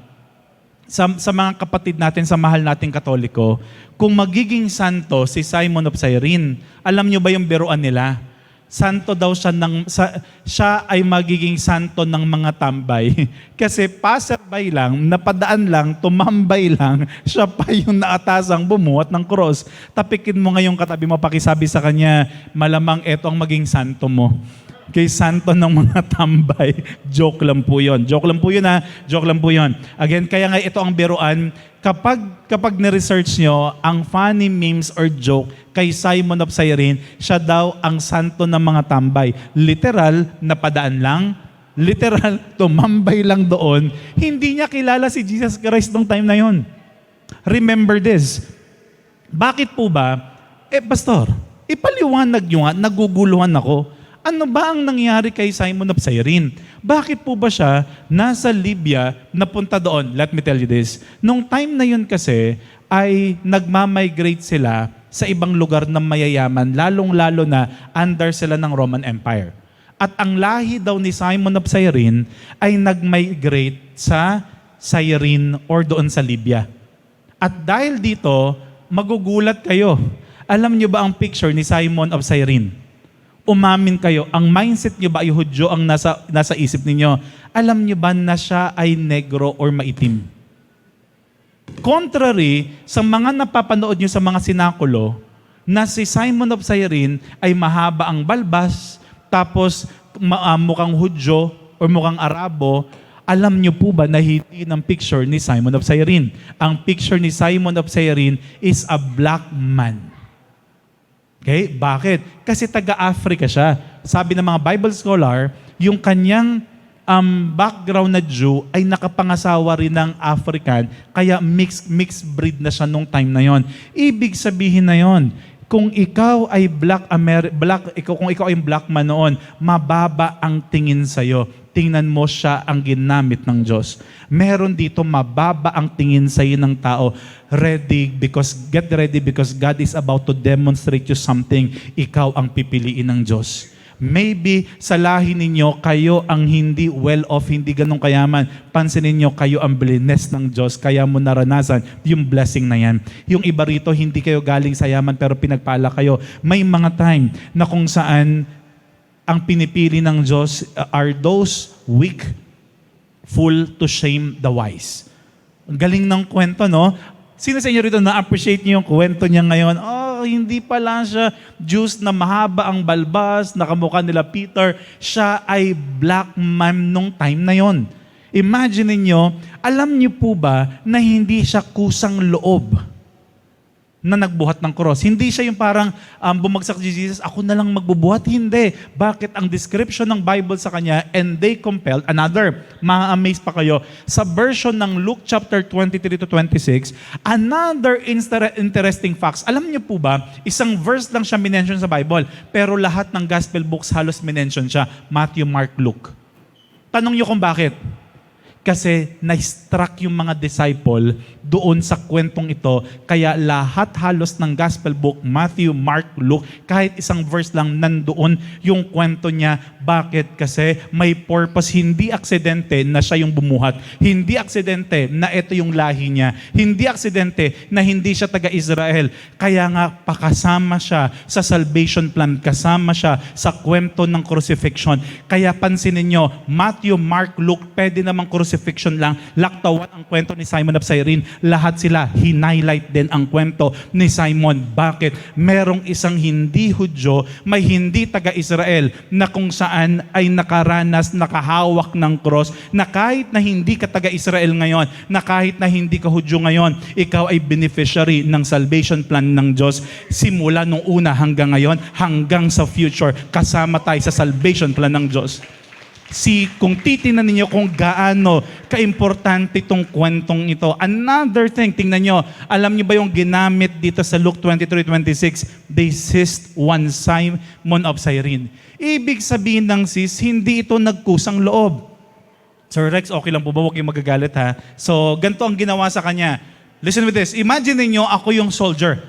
sa mga kapatid natin, sa mahal nating Katoliko, kung magiging santo si Simon of Cyrene, alam nyo ba yung biruan nila? Santo daw siya ay magiging santo ng mga tambay. Kasi passerby lang, napadaan lang, tumambay lang, siya pa yung naatasang bumuhat ng cross. Tapikin mo ngayong katabi mo, pakisabi sa kanya, malamang eto ang maging santo mo. Kay santo ng mga tambay. Joke lang po yun. Joke lang po yun ha. Joke lang po yun. Again, kaya nga ito ang biruan. Kapag ni-research nyo, ang funny memes or joke kay Simon of Cyrene, siya daw ang santo ng mga tambay. Literal, napadaan lang. Literal, tumambay lang doon. Hindi niya kilala si Jesus Christ nung time na yun. Remember this. Bakit po ba? Pastor, ipaliwanag nyo nga, naguguluhan ako. Ano ba ang nangyari kay Simon of Cyrene? Bakit po ba siya nasa Libya napunta doon? Let me tell you this. Nung time na yun kasi ay nagmamigrate sila sa ibang lugar na mayayaman, lalong-lalo na under sila ng Roman Empire. At ang lahi daw ni Simon of Cyrene ay nag-migrate sa Cyrene or doon sa Libya. At dahil dito, magugulat kayo. Alam niyo ba ang picture ni Simon of Cyrene? Umamin kayo, ang mindset niyo ba ay Hudyo ang nasa isip ninyo? Alam niyo ba na siya ay negro or maitim? Contrary sa mga napapanood niyo sa mga sinakulo, na si Simon of Cyrene ay mahaba ang balbas, tapos mukhang Hudyo or mukhang Arabo. Alam niyo po ba na hindi ng picture ni Simon of Cyrene? Ang picture ni Simon of Cyrene is a black man. Okay? Bakit? Kasi taga-Africa siya. Sabi ng mga Bible scholar, yung kanyang background na Jew ay nakapangasawa rin ng African, kaya mixed breed na siya nung time na yon. Ibig sabihin na yon, kung ikaw ay kung ikaw ay black man noon, mababa ang tingin sa iyo. Tingnan mo siya ang ginamit ng Diyos. Meron dito mababa ang tingin sa iyo ng tao. Get ready because God is about to demonstrate you something. Ikaw ang pipiliin ng Diyos. Maybe sa lahi ninyo, kayo ang hindi well-off, hindi ganun kayaman. Pansinin ninyo, kayo ang blessed ng Diyos, kaya mo naranasan yung blessing na yan. Yung iba rito, hindi kayo galing sa yaman pero pinagpala kayo. May mga time na kung saan ang pinipili ng Diyos are those weak, fool to shame the wise. Ang galing ng kwento, no? Sino sa inyo rito na-appreciate niyo yung kwento niya ngayon? Oh, hindi pala siya Jews na mahaba ang balbas, nakamukha nila Peter. Siya ay black man nung time na yon. Imagine niyo, alam niyo po ba na hindi siya kusang loob na nagbuhat ng cross? Hindi siya yung parang bumagsak si Jesus, ako na lang magbubuhat. Hindi. Bakit? Ang description ng Bible sa kanya, and they compelled, ma-amaze pa kayo, sa version ng Luke chapter 23 to 26, another interesting facts. Alam niyo po ba, isang verse lang siya minention sa Bible, pero lahat ng gospel books halos minention siya, Matthew, Mark, Luke. Tanong niyo kung bakit? Kasi na-struck yung mga disciple doon sa kwentong ito. Kaya lahat halos ng gospel book, Matthew, Mark, Luke, kahit isang verse lang nandoon yung kwento niya. Bakit? Kasi may purpose. Hindi aksidente na siya yung bumuhat. Hindi aksidente na ito yung lahi niya. Hindi aksidente na hindi siya taga-Israel. Kaya nga pakasama siya sa salvation plan. Kasama siya sa kwento ng crucifixion. Kaya pansinin nyo, Matthew, Mark, Luke, pwede namang crucifixion lang. Laktawan ang kwento ni Simon of Cyrene. Lahat sila, hinighlight din ang kwento ni Simon. Bakit? Merong isang hindi Hudyo, may hindi taga-Israel na kung saan ay nakaranas, nakahawak ng cross, na kahit na hindi ka taga-Israel ngayon, na kahit na hindi ka Hudyo ngayon, ikaw ay beneficiary ng salvation plan ng Diyos. Simula nung una hanggang ngayon, hanggang sa future, kasama tayo sa salvation plan ng Diyos. Kung titingnan ninyo kung gaano kaimportante itong kwentong ito. Another thing, tingnan nyo, alam nyo ba yung ginamit dito sa Luke 23:26? They seized one Simon of Cyrene. Ibig sabihin ng hindi ito nagkusang loob. Sir Rex, okay lang po ba? Huwag yung magagalit ha. So, ganito ang ginawa sa kanya. Listen with this. Imagine ninyo, ako yung soldier.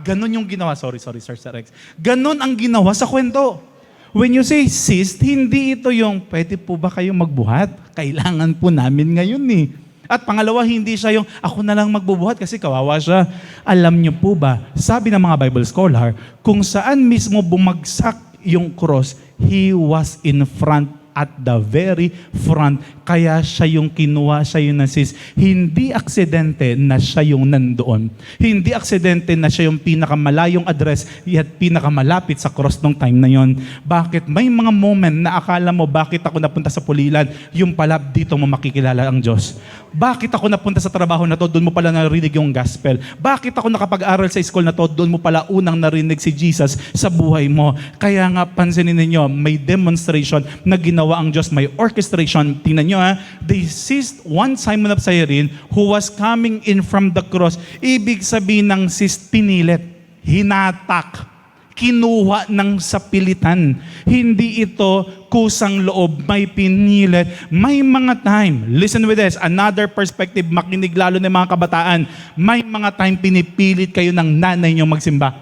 Ganon yung ginawa. Sorry, Sir Rex. Ganon ang ginawa sa kwento. When you say seized, hindi ito yung, pwede po ba kayong magbuhat? Kailangan po namin ngayon eh. At pangalawa, hindi siya yung, ako na lang magbubuhat kasi kawawa siya. Alam niyo po ba, sabi ng mga Bible scholar, kung saan mismo bumagsak yung cross, he was in front, at the very front. Kaya siya yung kinuha, siya yung nasis. Hindi aksidente na siya yung nandoon. Hindi aksidente na siya yung pinakamalayong address at pinakamalapit sa cross nung time na yon. Bakit? May mga moment na akala mo, bakit ako napunta sa Pulilan? Yung pala, dito mo makikilala ang Diyos. Bakit ako napunta sa trabaho na to? Doon mo pala narinig yung gospel. Bakit ako nakapag-aral sa school na to? Doon mo pala unang narinig si Jesus sa buhay mo. Kaya nga, pansinin ninyo, may demonstration na ginawa ang Diyos, may orchestration. Tingnan nyo ha, they seized one Simon of Cyrene who was coming in from the cross. Ibig sabihin ng pinilit, hinatak, kinuha ng sapilitan. Hindi ito kusang loob, may pinilit. May mga time, listen with this, another perspective, makinig lalo ng mga kabataan, may mga time pinipilit kayo ng nanay nyo magsimba.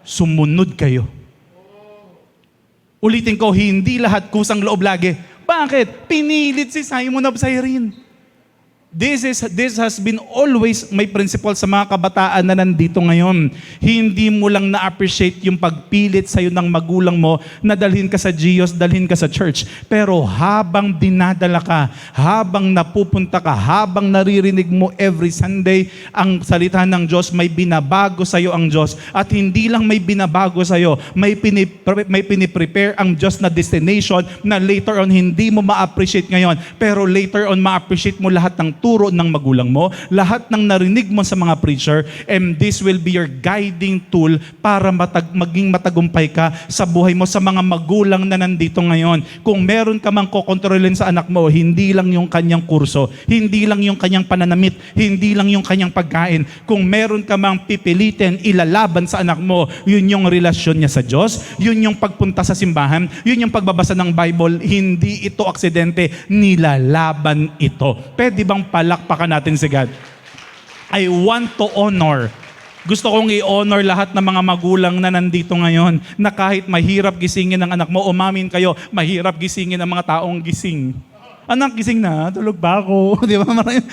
Sumunod kayo. Ulitin ko, hindi lahat kusang loob lagi. Bakit? Pinilit si Simon of Cyrene. This has been always may principle sa mga kabataan na nandito ngayon. Hindi mo lang na-appreciate yung pagpilit sa'yo ng magulang mo na dalhin ka sa GIOS, dalhin ka sa church. Pero habang dinadala ka, habang napupunta ka, habang naririnig mo every Sunday ang salita ng Diyos, may binabago sa'yo ang Diyos. At hindi lang may binabago sa'yo, may piniprepare ang Diyos na destination na later on hindi mo ma-appreciate ngayon. Pero later on ma-appreciate mo lahat ng ituturo ng magulang mo, lahat ng narinig mo sa mga preacher, and this will be your guiding tool para maging matagumpay ka sa buhay mo sa mga magulang na nandito ngayon. Kung meron ka mang kokontrolin sa anak mo, hindi lang yung kanyang kurso, hindi lang yung kanyang pananamit, hindi lang yung kanyang pagkain. Kung meron ka mang pipilitin, ilalaban sa anak mo, yun yung relasyon niya sa Diyos, yun yung pagpunta sa simbahan, yun yung pagbabasa ng Bible, hindi ito aksidente, nilalaban ito. Pwede bang palakpakan natin si God? I want to honor. Gusto kong i-honor lahat ng mga magulang na nandito ngayon na kahit mahirap gisingin ng anak mo, umamin kayo, mahirap gisingin ng mga taong gising. Anak, gising na, tulog ba ako? Di ba?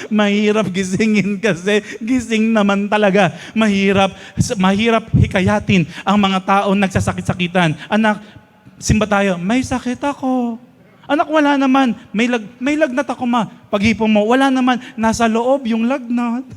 Mahirap gisingin kasi gising naman talaga. Mahirap hikayatin ang mga taong nagsasakit-sakitan. Anak, simba tayo, may sakit ako. Anak, wala naman. May lagnat ako, ma. Paghipon mo, wala naman. Nasa loob yung lagnat.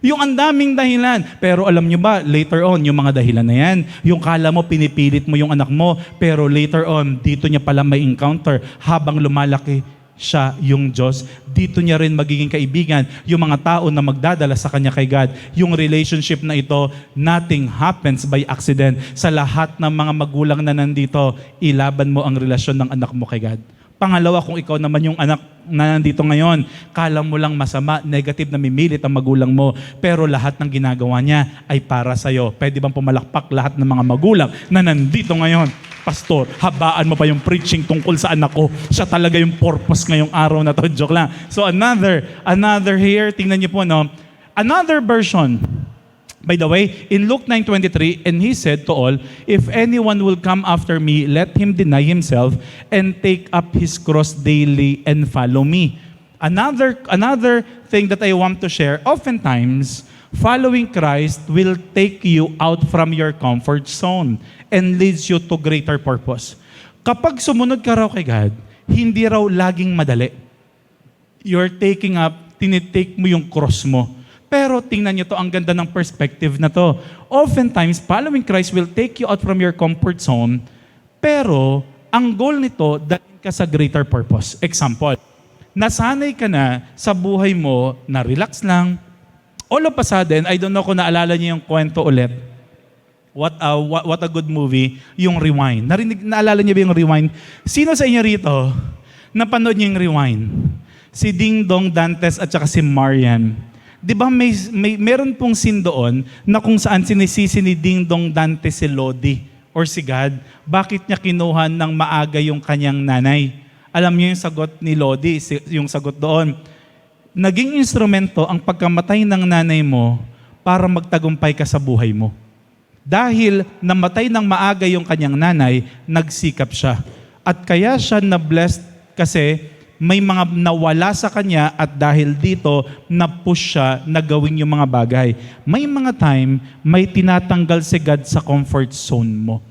Yung ang daming dahilan. Pero alam nyo ba, later on, yung mga dahilan na yan, yung kala mo, pinipilit mo yung anak mo, pero later on, dito niya pala may encounter habang lumalaki siya yung Diyos. Dito niya rin magiging kaibigan yung mga tao na magdadala sa kanya kay God. Yung relationship na ito, nothing happens by accident. Sa lahat ng mga magulang na nandito, ilaban mo ang relasyon ng anak mo kay God. Pangalawa, kung ikaw naman yung anak na nandito ngayon, kala mo lang masama, negative na mimilit ang magulang mo, pero lahat ng ginagawa niya ay para sa'yo. Pwede bang pumalakpak lahat ng mga magulang na nandito ngayon? Pastor, habaan mo pa yung preaching tungkol sa anak ko. Siya talaga yung purpose ngayong araw na to. Joke lang. So another here, tingnan niyo po, no? Another version. By the way, in Luke 9:23, and he said to all, if anyone will come after me, let him deny himself and take up his cross daily and follow me. Another thing that I want to share, oftentimes, following Christ will take you out from your comfort zone and leads you to greater purpose. Kapag sumunod ka raw kay God, hindi raw laging madali. You're tinitake mo yung cross mo. Pero tingnan niyo to, ang ganda ng perspective na to. Oftentimes, following Christ will take you out from your comfort zone, pero ang goal nito, dalhin ka sa greater purpose. Example, nasanay ka na sa buhay mo na relax lang. All of a sudden, I don't know kung naalala niyo yung kwento ulit. What a good movie, yung Rewind. Naalala niyo ba yung Rewind? Sino sa inyo rito napanood niyo yung Rewind? Si Ding Dong Dantes at saka si Marian. Di ba meron pong scene doon na kung saan sinisisi ni Ding Dong Dante si Lodi or si God, bakit niya kinuha ng maaga yung kanyang nanay? Alam niyo yung sagot ni Lodi, yung sagot doon. Naging instrumento ang pagkamatay ng nanay mo para magtagumpay ka sa buhay mo. Dahil namatay ng maaga yung kanyang nanay, nagsikap siya. At kaya siya na-blessed kasi may mga nawala sa kanya at dahil dito, na-push siya na gawin yung mga bagay. May mga time, may tinatanggal si God sa comfort zone mo.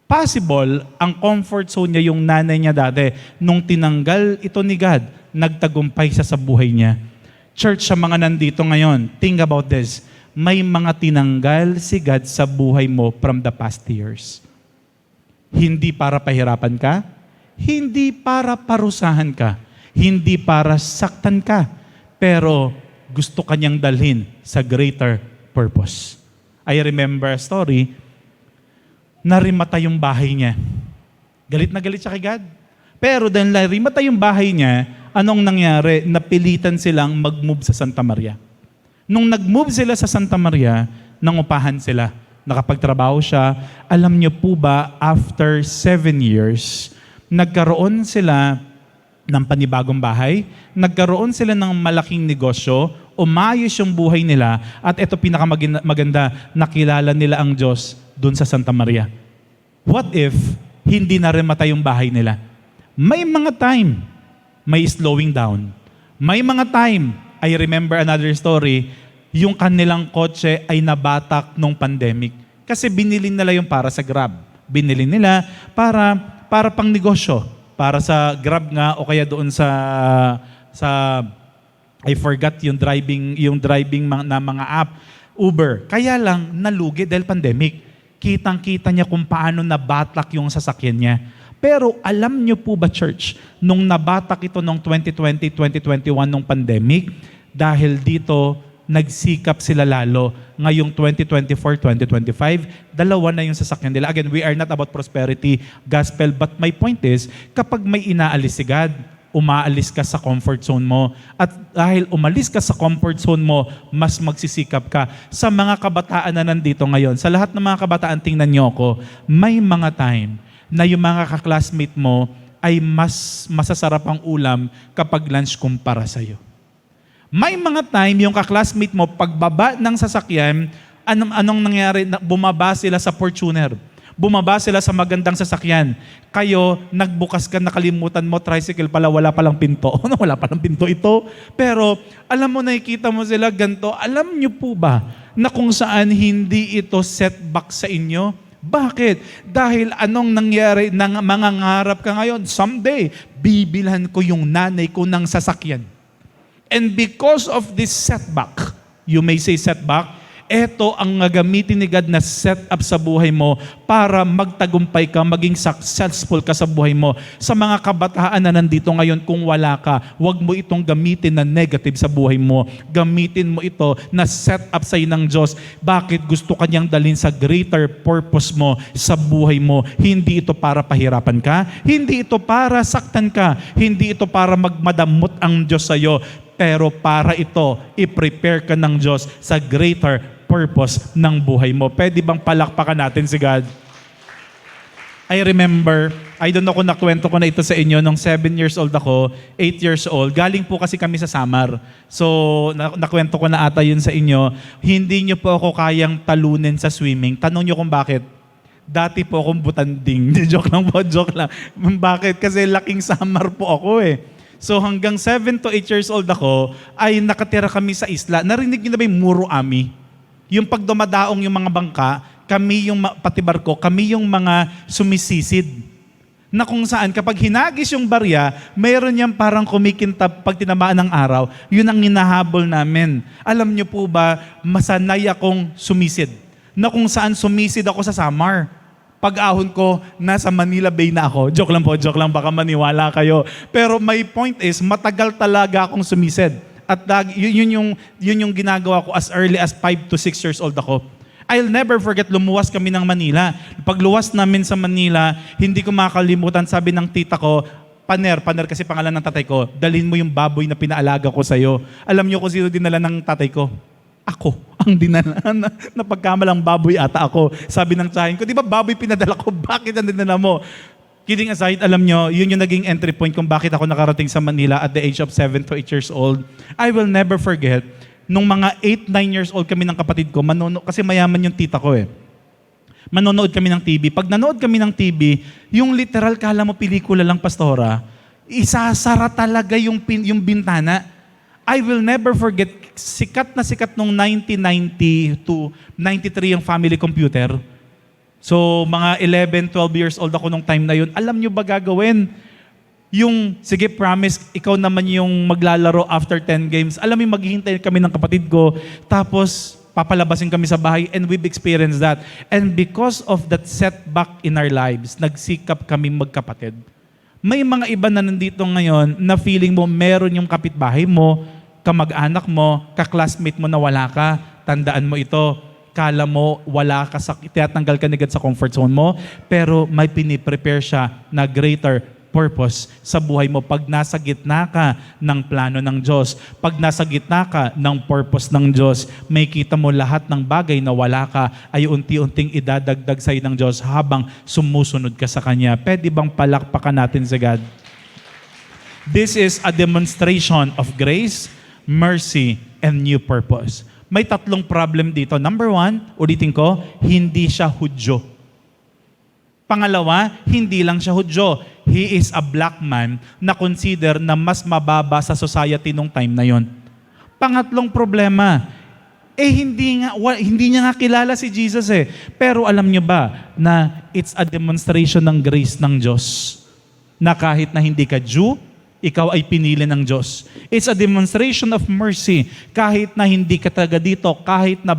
Possible, ang comfort zone niya yung nanay niya dati. Nung tinanggal ito ni God, nagtagumpay siya sa buhay niya. Church, sa mga nandito ngayon, think about this. May mga tinanggal si God sa buhay mo from the past years. Hindi para pahirapan ka, hindi para parusahan ka, hindi para saktan ka, pero gusto kanyang dalhin sa greater purpose. I remember a story, narimata yung bahay niya. Galit na galit siya kay God. Pero dahil narimata yung bahay niya, anong nangyari? Napilitan silang mag-move sa Santa Maria. Nung nag-move sila sa Santa Maria, nangupahan sila. Nakapagtrabaho siya. Alam niyo po ba, after 7 years, nagkaroon sila ng panibagong bahay, nagkaroon sila ng malaking negosyo, umayos yung buhay nila, at ito pinakamaganda, nakilala nila ang Diyos dun sa Santa Maria. What if hindi na rin matay yung bahay nila? May mga time, may slowing down. May mga time, I remember another story, yung kanilang kotse ay nabatak nung pandemic. Kasi binili nila yung para sa Grab. Binili nila para pang negosyo, para sa Grab nga o kaya doon sa I forgot yung driving na mga app, Uber. Kaya lang nalugi dahil pandemic. Kitang-kita niya kung paano nabatak yung sasakyan niya. Pero alam nyo po ba, church, nung nabatak ito noong 2020, 2021 nung pandemic, dahil dito, nagsikap sila lalo. Ngayong 2024, 2025, dalawa na yung sasakyan nila. Again, we are not about prosperity gospel, but my point is, kapag may inaalis si God, umaalis ka sa comfort zone mo. At dahil umalis ka sa comfort zone mo, mas magsisikap ka. Sa mga kabataan na nandito ngayon, sa lahat ng mga kabataan, tingnan nyo ako, may mga time na yung mga kaklasmate mo ay mas masasarap ang ulam kapag lunch kumpara sa'yo. May mga time yung kaklasmate mo, pagbaba ng sasakyan, anong nangyari? Bumaba sila sa Fortuner. Bumaba sila sa magandang sasakyan. Kayo, nagbukas ka, nakalimutan mo, tricycle pala, wala palang pinto. Wala palang pinto ito. Pero, alam mo, nakikita mo sila ganito. Alam niyo po ba na kung saan hindi ito setback sa inyo? Bakit? Dahil anong nangyari, mangangarap ka ngayon, someday, bibilhan ko yung nanay ko ng sasakyan. And because of this setback, you may say setback, ito ang gagamitin ni God na set up sa buhay mo para magtagumpay ka, maging successful ka sa buhay mo. Sa mga kabataan na nandito ngayon, kung wala ka, huwag mo itong gamitin na negative sa buhay mo. Gamitin mo ito na set up sa'yo ng Diyos. Bakit? Gusto kanyang dalhin sa greater purpose mo sa buhay mo. Hindi ito para pahirapan ka. Hindi ito para saktan ka. Hindi ito para magmadamot ang Diyos sa'yo. Pero para ito, i-prepare ka ng Diyos sa greater purpose ng buhay mo. Pwede bang palakpakan natin si God? I remember, I don't know kung nakwento ko na ito sa inyo, nung 7 years old ako, 8 years old, galing po kasi kami sa Samar. So, nakwento ko na ata yun sa inyo. Hindi nyo po ako kayang talunin sa swimming. Tanong nyo kung bakit. Dati po akong butanding. Joke lang po, joke lang. Bakit? Kasi laking Samar po ako eh. So hanggang 7 to 8 years old ako, ay nakatira kami sa isla. Narinig niyo na ba yung Muro Ami? Yung pag dumadaong yung mga bangka, kami yung pati barko, kami yung mga sumisisid. Na kung saan kapag hinagis yung barya, mayroon niyang parang kumikintab pag tinamaan ng araw. Yun ang hinahabol namin. Alam niyo po ba, masanay akong sumisid. Na kung saan sumisid ako sa Samar. Pag-ahon ko, nasa Manila Bay na ako. Joke lang, baka maniwala kayo. Pero my point is, matagal talaga akong sumisid. At yun yung ginagawa ko as early as 5 to 6 years old ako. I'll never forget, lumuwas kami ng Manila. Pagluwas namin sa Manila, hindi ko makakalimutan, sabi ng tita ko, Paner kasi pangalan ng tatay ko, dalhin mo yung baboy na pinaalaga ko sa'yo. Alam niyo kung sino dinala ng tatay ko? Ako ang dinala. Napagkamalang baboy ata ako. Sabi ng tsahin ko, di ba baboy pinadala ko? Bakit ang dinala mo? Kidding aside, alam nyo, yun yung naging entry point kung bakit ako nakarating sa Manila at the age of 7 to 8 years old. I will never forget, nung mga 8-9 years old kami ng kapatid ko, kasi mayaman yung tita ko eh. Manonood kami ng TV. Pag nanood kami ng TV, yung literal, kala mo pelikula lang, pastora, isasara talaga yung bintana. I will never forget, sikat na sikat nung 1990 to 93 yung family computer. So, mga 11, 12 years old ako nung time na yun. Alam nyo ba gagawin? Yung, sige, promise, ikaw naman yung maglalaro after 10 games. Alam mo, maghihintay kami ng kapatid ko. Tapos, papalabasin kami sa bahay and we've experienced that. And because of that setback in our lives, nagsikap kami magkapatid. May mga iba na nandito ngayon na feeling mo meron yung kapitbahay mo, kamag-anak mo, kaklasmate mo na wala ka, tandaan mo ito, kala mo wala ka, tinatanggal ka agad sa comfort zone mo, pero may piniprepare siya na greater purpose sa buhay mo pag nasa gitna ka ng plano ng Diyos. Pag nasa gitna ka ng purpose ng Diyos, may kita mo lahat ng bagay na wala ka ay unti-unting idadagdag sa'yo ng Diyos habang sumusunod ka sa Kanya. Pwede bang palakpakan natin sa God? This is a demonstration of grace, mercy, and new purpose. May 3 problem dito. Number 1, ulitin ko, hindi siya Hudyo. Pangalawa, hindi lang siya Hudyo. He is a black man na consider na mas mababa sa society nung time na yon. Pangatlong problema, hindi niya nga kilala si Jesus eh. Pero alam niyo ba na it's a demonstration ng grace ng Diyos na kahit na hindi ka Jew, ikaw ay pinili ng Diyos. It's a demonstration of mercy. Kahit na hindi ka taga dito, kahit na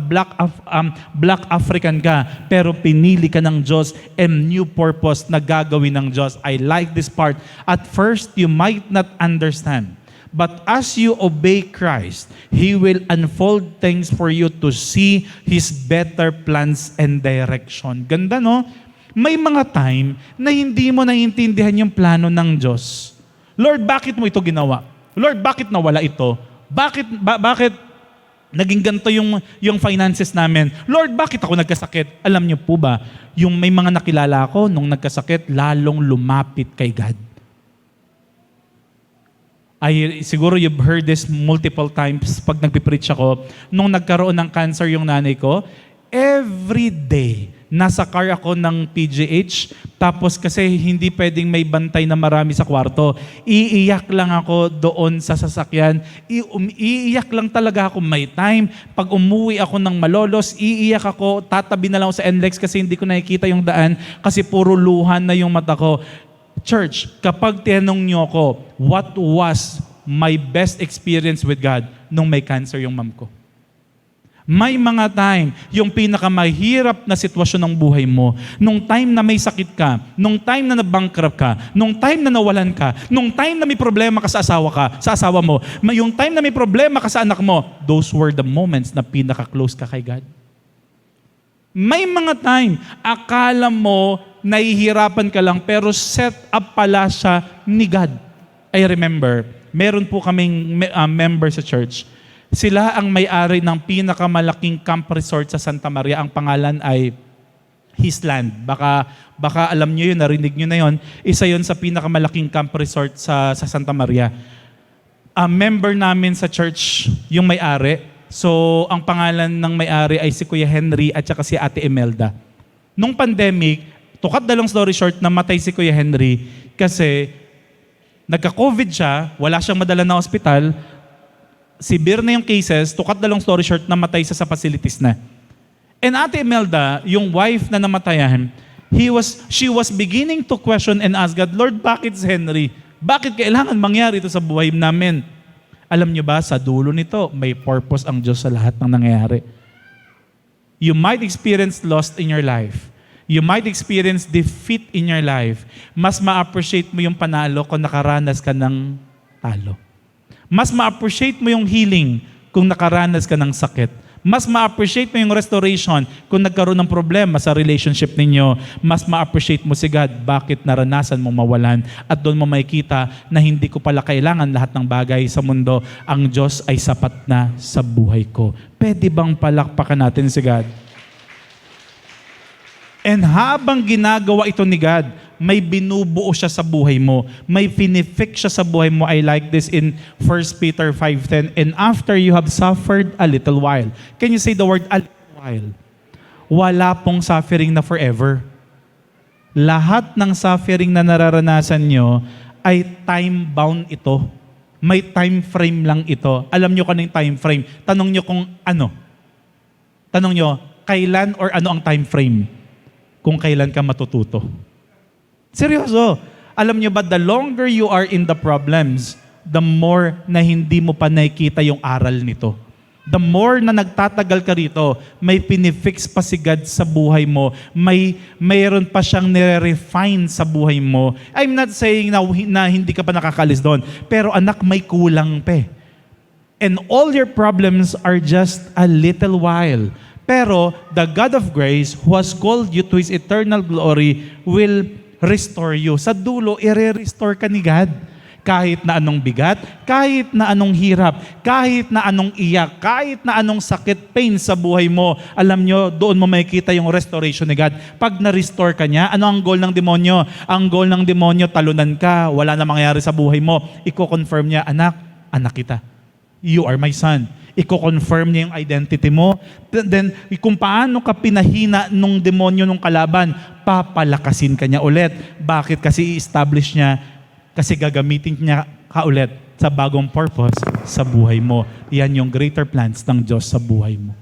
Black African ka, pero pinili ka ng Diyos and new purpose na gagawin ng Diyos. I like this part. At first, you might not understand. But as you obey Christ, He will unfold things for you to see His better plans and direction. Ganda, no? May mga time na hindi mo naiintindihan yung plano ng Diyos. Lord, bakit mo ito ginawa? Lord, bakit nawala ito? Bakit naging ganito yung finances namin? Lord, bakit ako nagkasakit? Alam niyo po ba, yung may mga nakilala ko nung nagkasakit, lalong lumapit kay God. Siguro you've heard this multiple times pag nagpipreach ako. Nung nagkaroon ng cancer yung nanay ko, every day, nasa car ako ng PGH, tapos kasi hindi pwedeng may bantay na marami sa kwarto. Iiyak lang ako doon sa sasakyan. Iiyak lang talaga ako may time. Pag umuwi ako ng Malolos, iiyak ako, tatabi na lang ako sa NLEX kasi hindi ko nakikita yung daan kasi puro luhan na yung mata ko. Church, kapag tinanong niyo ako, what was my best experience with God nung may cancer yung mom ko? May mga time, yung pinakamahirap na sitwasyon ng buhay mo, nung time na may sakit ka, nung time na nabankrupt ka, nung time na nawalan ka, nung time na may problema ka sa asawa mo, yung time na may problema ka sa anak mo, those were the moments na pinaka-close ka kay God. May mga time, akala mo, nahihirapan ka lang, pero set up pala siya ni God. I remember, meron po kaming member sa church. Sila ang may-ari ng pinakamalaking camp resort sa Santa Maria. Ang pangalan ay His Land. Baka alam niyo yun, narinig niyo na yun. Isa yun sa pinakamalaking camp resort sa Santa Maria. Member namin sa church yung may-ari. So, ang pangalan ng may-ari ay si Kuya Henry at saka si Ate Imelda. Nung pandemic, to cut the long story short, namatay si Kuya Henry kasi nagka-COVID siya, wala siyang madala na ospital, severe na yung cases, to cut the long story short, namatay sa facilities na. And Ate Imelda, yung wife na namatayan, she was beginning to question and ask God, Lord, bakit si Henry? Bakit kailangan mangyari ito sa buhay namin? Alam niyo ba, sa dulo nito, may purpose ang Diyos sa lahat ng nangyayari. You might experience loss in your life. You might experience defeat in your life. Mas ma-appreciate mo yung panalo kung nakaranas ka ng talo. Mas ma-appreciate mo yung healing kung nakaranas ka ng sakit. Mas ma-appreciate mo yung restoration kung nagkaroon ng problema sa relationship ninyo. Mas ma-appreciate mo si God bakit naranasan mo mawalan. At doon mo makikita na hindi ko pala kailangan lahat ng bagay sa mundo. Ang Diyos ay sapat na sa buhay ko. Pwede bang palakpakan natin si God? And habang ginagawa ito ni God, may binubuo siya sa buhay mo. May finifix siya sa buhay mo. I like this in 1 Peter 5:10. And after you have suffered a little while. Can you say the word a little while? Wala pong suffering na forever. Lahat ng suffering na nararanasan nyo ay time-bound ito. May time frame lang ito. Alam nyo kung ano yung time frame. Tanong nyo kung ano. Tanong nyo, kailan or ano ang time frame? Kung kailan ka matututo. Seryoso. Alam niyo ba, the longer you are in the problems, the more na hindi mo pa nakikita yung aral nito. The more na nagtatagal ka rito, may pinifix pa si God sa buhay mo. Mayroon pa siyang nire-refine sa buhay mo. I'm not saying na hindi ka pa nakakalis doon. Pero anak, may kulang pa. And all your problems are just a little while. Pero the God of grace who has called you to His eternal glory will restore you. Sa dulo, i-restore ka ni God. Kahit na anong bigat, kahit na anong hirap, kahit na anong iyak, kahit na anong sakit, pain sa buhay mo, alam nyo, doon mo makikita yung restoration ni God. Pag na-restore ka niya, ano ang goal ng demonyo? Ang goal ng demonyo, talunan ka, wala na mangyayari sa buhay mo. Iko-confirm niya, anak kita. You are my son. Iko-confirm niya yung identity mo. Then, kung paano ka pinahina nung demonyo nung kalaban, papalakasin ka niya ulit. Bakit? Kasi i-establish niya, kasi gagamitin niya ka ulit sa bagong purpose sa buhay mo. Yan yung greater plans ng Diyos sa buhay mo.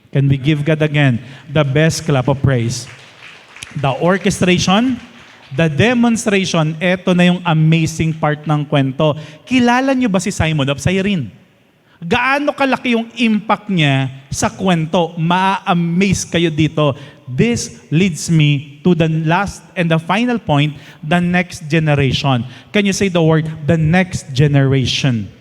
Can we give God again the best clap of praise? The orchestration, The demonstration, eto na yung amazing part ng kwento. Kilala niyo ba si Simon of Cyrene? Gaano kalaki yung impact niya sa kwento? Ma-amaze kayo dito. This leads me to the last and the final point, the next generation. Can you say the word, the next generation?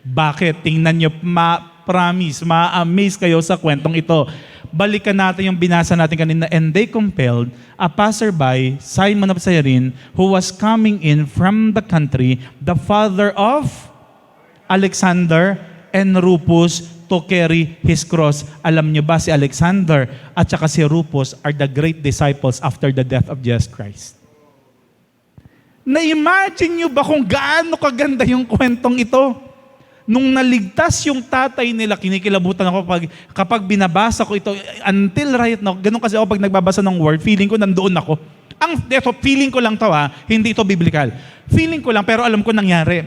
Bakit? Tingnan niyo, ma-promise, ma-amaze kayo sa kwentong ito. Balikan natin yung binasa natin kanina. And they compelled a passerby, Simon of Cyrene, who was coming in from the country, the father of Alexander and Rufus, to carry his cross. Alam niyo ba, si Alexander at saka si Rufus are the great disciples after the death of Jesus Christ. Na-imagine niyo ba kung gaano kaganda yung kwentong ito? Nung naligtas yung tatay nila, kinikilabutan ako kapag binabasa ko ito, until right now, ganun kasi ako pag nagbabasa ng word, feeling ko nandoon ako. Feeling ko lang to hindi ito biblical. Feeling ko lang, pero alam ko nangyari.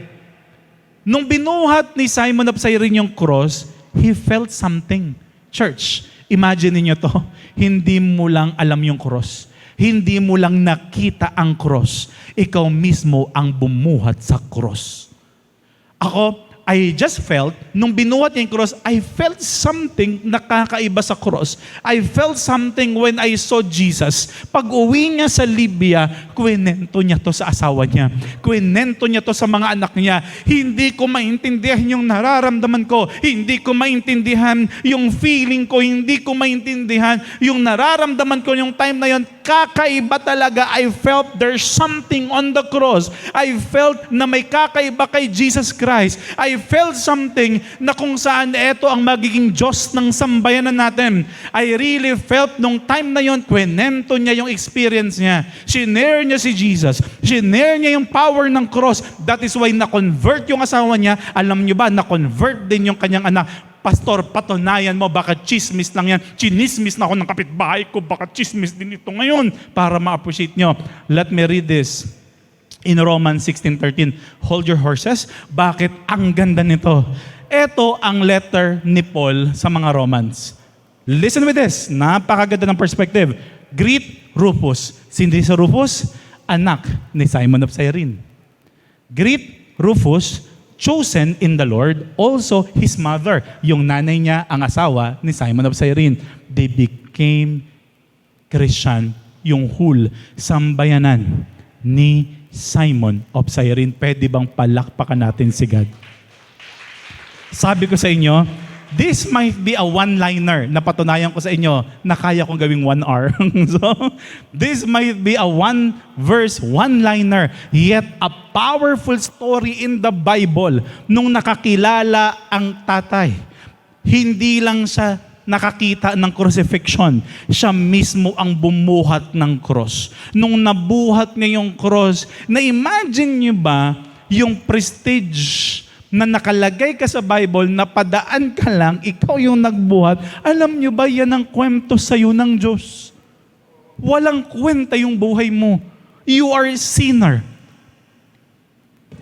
Nung binuhat ni Simon of Cyrene yung cross, he felt something. Church, imagine niyo to, hindi mo lang alam yung cross. Hindi mo lang nakita ang cross. Ikaw mismo ang bumuhat sa cross. Ako, I just felt, nung binuhat niya yung cross, I felt something nakakaiba sa cross. I felt something when I saw Jesus. Pag uwi niya sa Libya, kwento niya to sa asawa niya. Kwento niya to sa mga anak niya. Hindi ko maintindihan yung nararamdaman ko. Hindi ko maintindihan yung feeling ko. Hindi ko maintindihan yung nararamdaman ko yung time na yon. Kakaiba talaga. I felt there's something on the cross. I felt na may kakaiba kay Jesus Christ. I felt something na kung saan ito ang magiging Diyos ng sambayanan natin. I really felt nung time na yon, kwenento niya yung experience niya. Shinare niya si Jesus. Shinare niya yung power ng cross. That is why na-convert yung asawa niya. Alam niyo ba, na-convert din yung kanyang anak. Pastor, patunayan mo, baka chismis lang yan. Chinismis na ako ng kapitbahay ko, baka chismis din ito ngayon para ma-appreciate nyo. Let me read this. In Romans 16:13, hold your horses. Bakit? Ang ganda nito. Ito ang letter ni Paul sa mga Romans. Listen with this. Napakaganda ng perspective. Greet Rufus. Sindi sa Rufus? Anak ni Simon of Cyrene. Greet Rufus, chosen in the Lord, also his mother. Yung nanay niya, ang asawa ni Simon of Cyrene. They became Christian, yung whole sambayanan ni Simon of Cyrene. Pwede bang palakpakan natin si God? Sabi ko sa inyo, this might be a one-liner na patunayan ko sa inyo na kaya kong gawing 1 hour. So, this might be a one-verse, one-liner, yet a powerful story in the Bible. Nung nakakilala ang tatay, hindi lang siya nakakita ng crucifixion. Siya mismo ang bumuhat ng cross. Nung nabuhat niya yung cross, na-imagine niyo ba yung prestige na nakalagay ka sa Bible, na padaan ka lang, ikaw yung nagbuhat. Alam niyo ba, yan ang kwento sa'yo ng Diyos. Walang kwenta yung buhay mo. You are a sinner.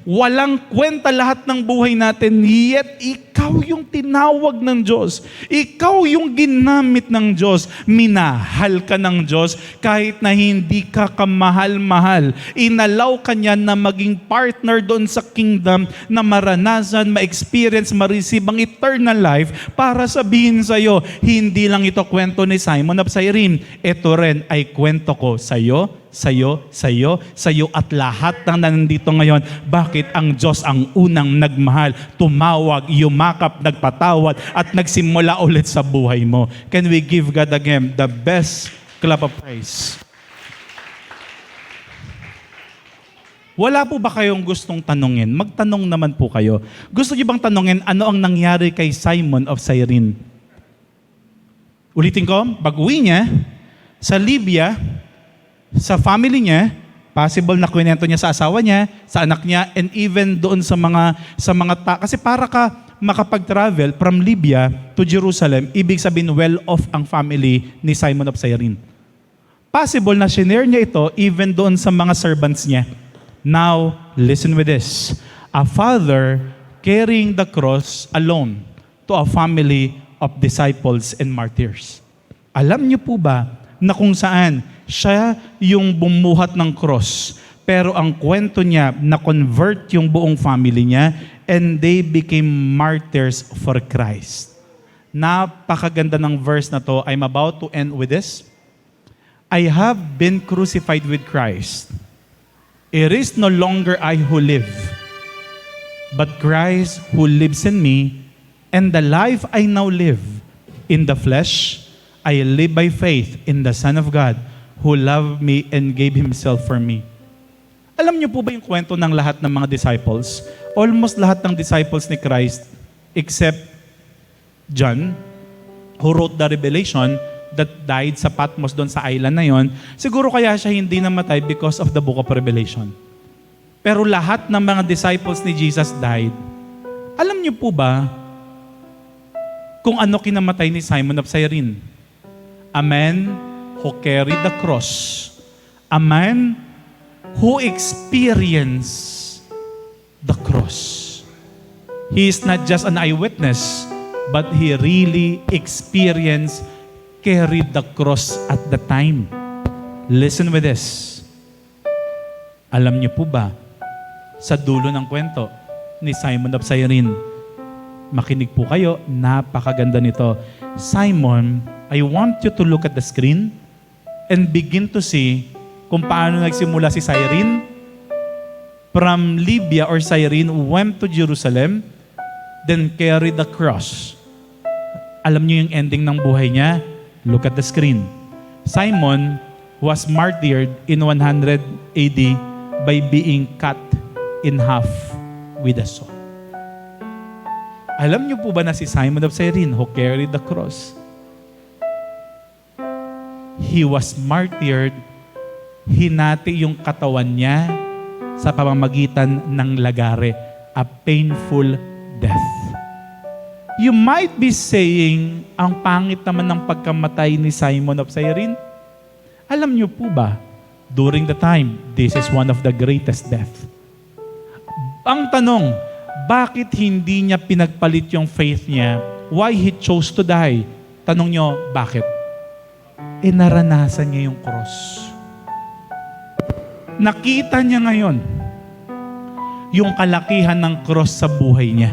Walang kwenta lahat ng buhay natin, yet ikaw yung tinawag ng Diyos. Ikaw yung ginamit ng Diyos. Minahal ka ng Diyos kahit na hindi ka kamahal-mahal. Inalaw ka niya na maging partner doon sa kingdom, na maranasan, ma-experience, ma-receive ang eternal life para sabihin sa'yo, hindi lang ito kwento ni Simon of Cyrene. Ito rin ay kwento ko sa'yo, sa'yo at lahat ng nandito ngayon. Bakit ang Diyos ang unang nagmahal, tumawag, yumakap, nagpatawad at nagsimula ulit sa buhay mo? Can we give God again the best clap of praise? Wala po ba kayong gustong tanungin? Magtanong naman po kayo. Gusto niyo bang tanungin ano ang nangyari kay Simon of Cyrene? Ulitin ko, pag-uwi niya sa Libya, sa family niya, possible na kwento niya sa asawa niya, sa anak niya, and even doon sa mga kasi para ka makapag-travel from Libya to Jerusalem, ibig sabihin well-off ang family ni Simon of Cyrene. Possible na shinare niya ito even doon sa mga servants niya. Now, listen with this. A father carrying the cross alone to a family of disciples and martyrs. Alam niyo po ba na kung saan siya yung bumuhat ng cross. Pero ang kwento niya, na-convert yung buong family niya and they became martyrs for Christ. Napakaganda ng verse na to. I'm about to end with this. I have been crucified with Christ. It is no longer I who live, but Christ who lives in me, and the life I now live in the flesh, I live by faith in the Son of God who loved me and gave Himself for me. Alam niyo po ba yung kwento ng lahat ng mga disciples? Almost lahat ng disciples ni Christ, except John, who wrote the Revelation, that died sa Patmos doon sa island na yon, siguro kaya siya hindi namatay because of the book of Revelation. Pero lahat ng mga disciples ni Jesus died. Alam niyo po ba kung ano kinamatay ni Simon of Cyrene? A man who carried the cross. A man who experienced the cross. He is not just an eyewitness, but he really experienced, carried the cross at the time. Listen with this. Alam niyo po ba, sa dulo ng kwento ni Simon of Cyrene, makinig po kayo, napakaganda nito. Simon, I want you to look at the screen and begin to see kung paano nagsimula si Cyrene. From Libya or Cyrene, went to Jerusalem, then carried the cross. Alam niyo yung ending ng buhay niya? Look at the screen. Simon was martyred in 100 AD by being cut in half with a saw. Alam niyo po ba na si Simon of Cyrene who carried the cross? He was martyred, hinati yung katawan niya sa pamamagitan ng lagare, a painful death. You might be saying, ang pangit naman ng pagkamatay ni Simon of Cyrene. Alam niyo po ba, during the time, this is one of the greatest death. Ang tanong, bakit hindi niya pinagpalit yung faith niya? Why he chose to die? Tanong niyo, bakit? Naranasan niya yung cross. Nakita niya ngayon yung kalakihan ng cross sa buhay niya.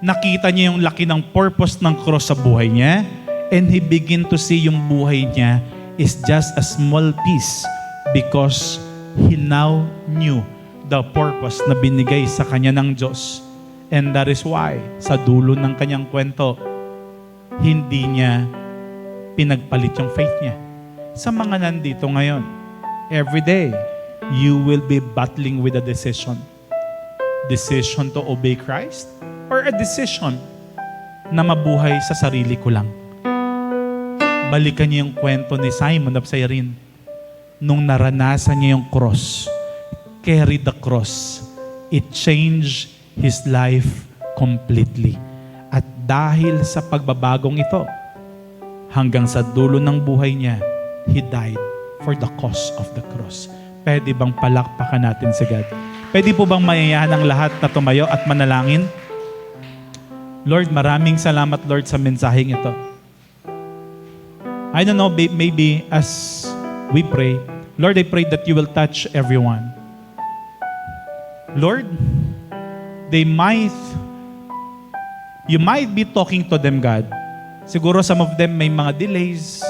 Nakita niya yung laki ng purpose ng cross sa buhay niya, and he begin to see yung buhay niya is just a small piece because he now knew the purpose na binigay sa kanya ng Diyos. And that is why, sa dulo ng kanyang kwento, hindi niya pinagpalit yung faith niya. Sa mga nandito ngayon, every day, you will be battling with a decision. Decision to obey Christ, or a decision na mabuhay sa sarili ko lang. Balikan niyo yung kwento ni Simon of Cyrene. Nung naranasan niya yung cross, carried the cross, it changed his life completely. At dahil sa pagbabagong ito, hanggang sa dulo ng buhay niya, he died for the cause of the cross. Pwede bang palakpakan natin si God? Pwede po bang mayayahan ang lahat na tumayo at manalangin? Lord, maraming salamat, Lord, sa mensaheng ito. I don't know, maybe as we pray, Lord, I pray that you will touch everyone. Lord, you might be talking to them, God. Siguro some of them may mga delays,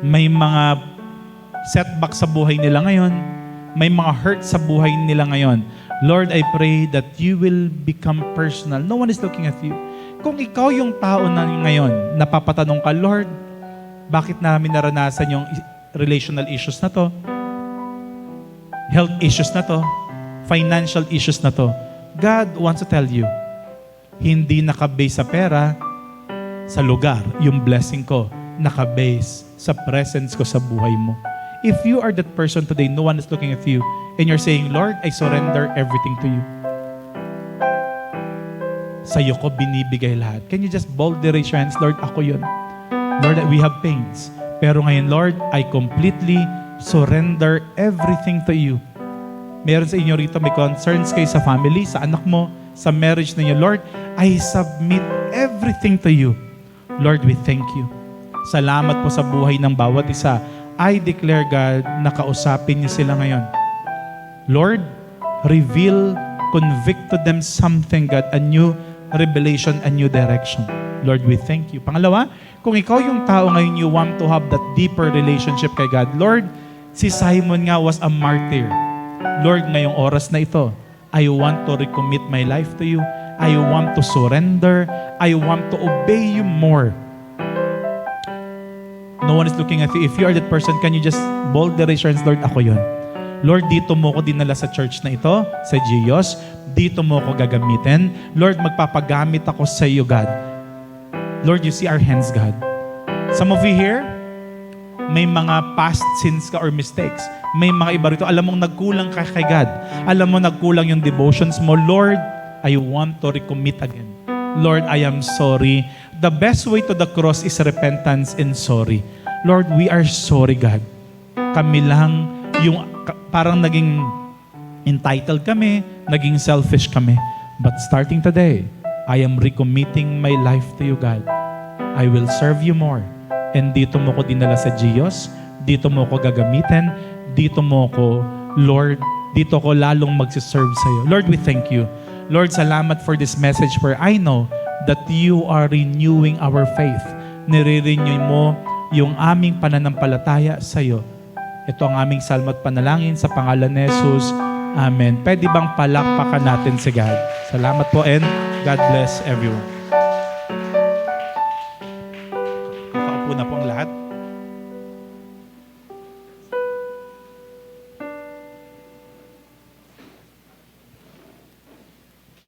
may mga setback sa buhay nila ngayon, may mga hurt sa buhay nila ngayon. Lord, I pray that you will become personal. No one is looking at you. Kung ikaw yung tao na ngayon, napapatanong ka, Lord, bakit namin naranasan yung relational issues na to? Health issues na to? Financial issues na to? God wants to tell you, hindi nakabase sa pera, sa lugar, yung blessing ko, nakabase sa presence ko sa buhay mo. If you are that person today, no one is looking at you, and you're saying, Lord, I surrender everything to you. Sa'yo ko binibigay lahat. Can you just boldly raise your hands, Lord, ako yun. Lord, we have pains. Pero ngayon, Lord, I completely surrender everything to you. Meron sa inyo rito, may concerns kayo sa family, sa anak mo, sa marriage ninyo. Lord, I submit everything to you. Lord, we thank you. Salamat po sa buhay ng bawat isa. I declare, God, na kausapin niyo sila ngayon. Lord, reveal, convict to them something, God, a new revelation, a new direction. Lord, we thank you. Pangalawa, kung ikaw yung tao ngayon, you want to have that deeper relationship kay God. Lord, si Simon nga was a martyr. Lord, ngayong oras na ito, I want to recommit my life to you. I want to surrender. I want to obey you more. No one is looking at you. If you are that person, can you just boldly raise your hands, Lord, ako yun. Lord, dito mo ko dinala sa church na ito, sa Gios. Dito mo ko gagamitin. Lord, magpapagamit ako sa iyo, God. Lord, you see our hands, God. Some of you here, may mga past sins ka or mistakes. May mga iba rito, alam mong nagkulang ka kay God. Alam mo nagkulang yung devotions mo. Lord, I want to recommit again. Lord, I am sorry. The best way to the cross is repentance and sorry. Lord, we are sorry, God. Kami lang yung parang naging entitled kami, naging selfish kami. But starting today, I am recommitting my life to you, God. I will serve you more. And dito mo ko dinala sa Gios, dito mo ko gagamitin, dito mo ko, Lord, dito ko lalong magsiserve sa iyo. Lord, we thank you. Lord, salamat for this message where I know that you are renewing our faith. Nire-renew mo yung aming pananampalataya sa iyo. Ito ang aming salmo at panalangin sa pangalan ni Jesus. Amen. Pwede bang palakpakan natin si God? Salamat po and God bless everyone. Kakaupo na po.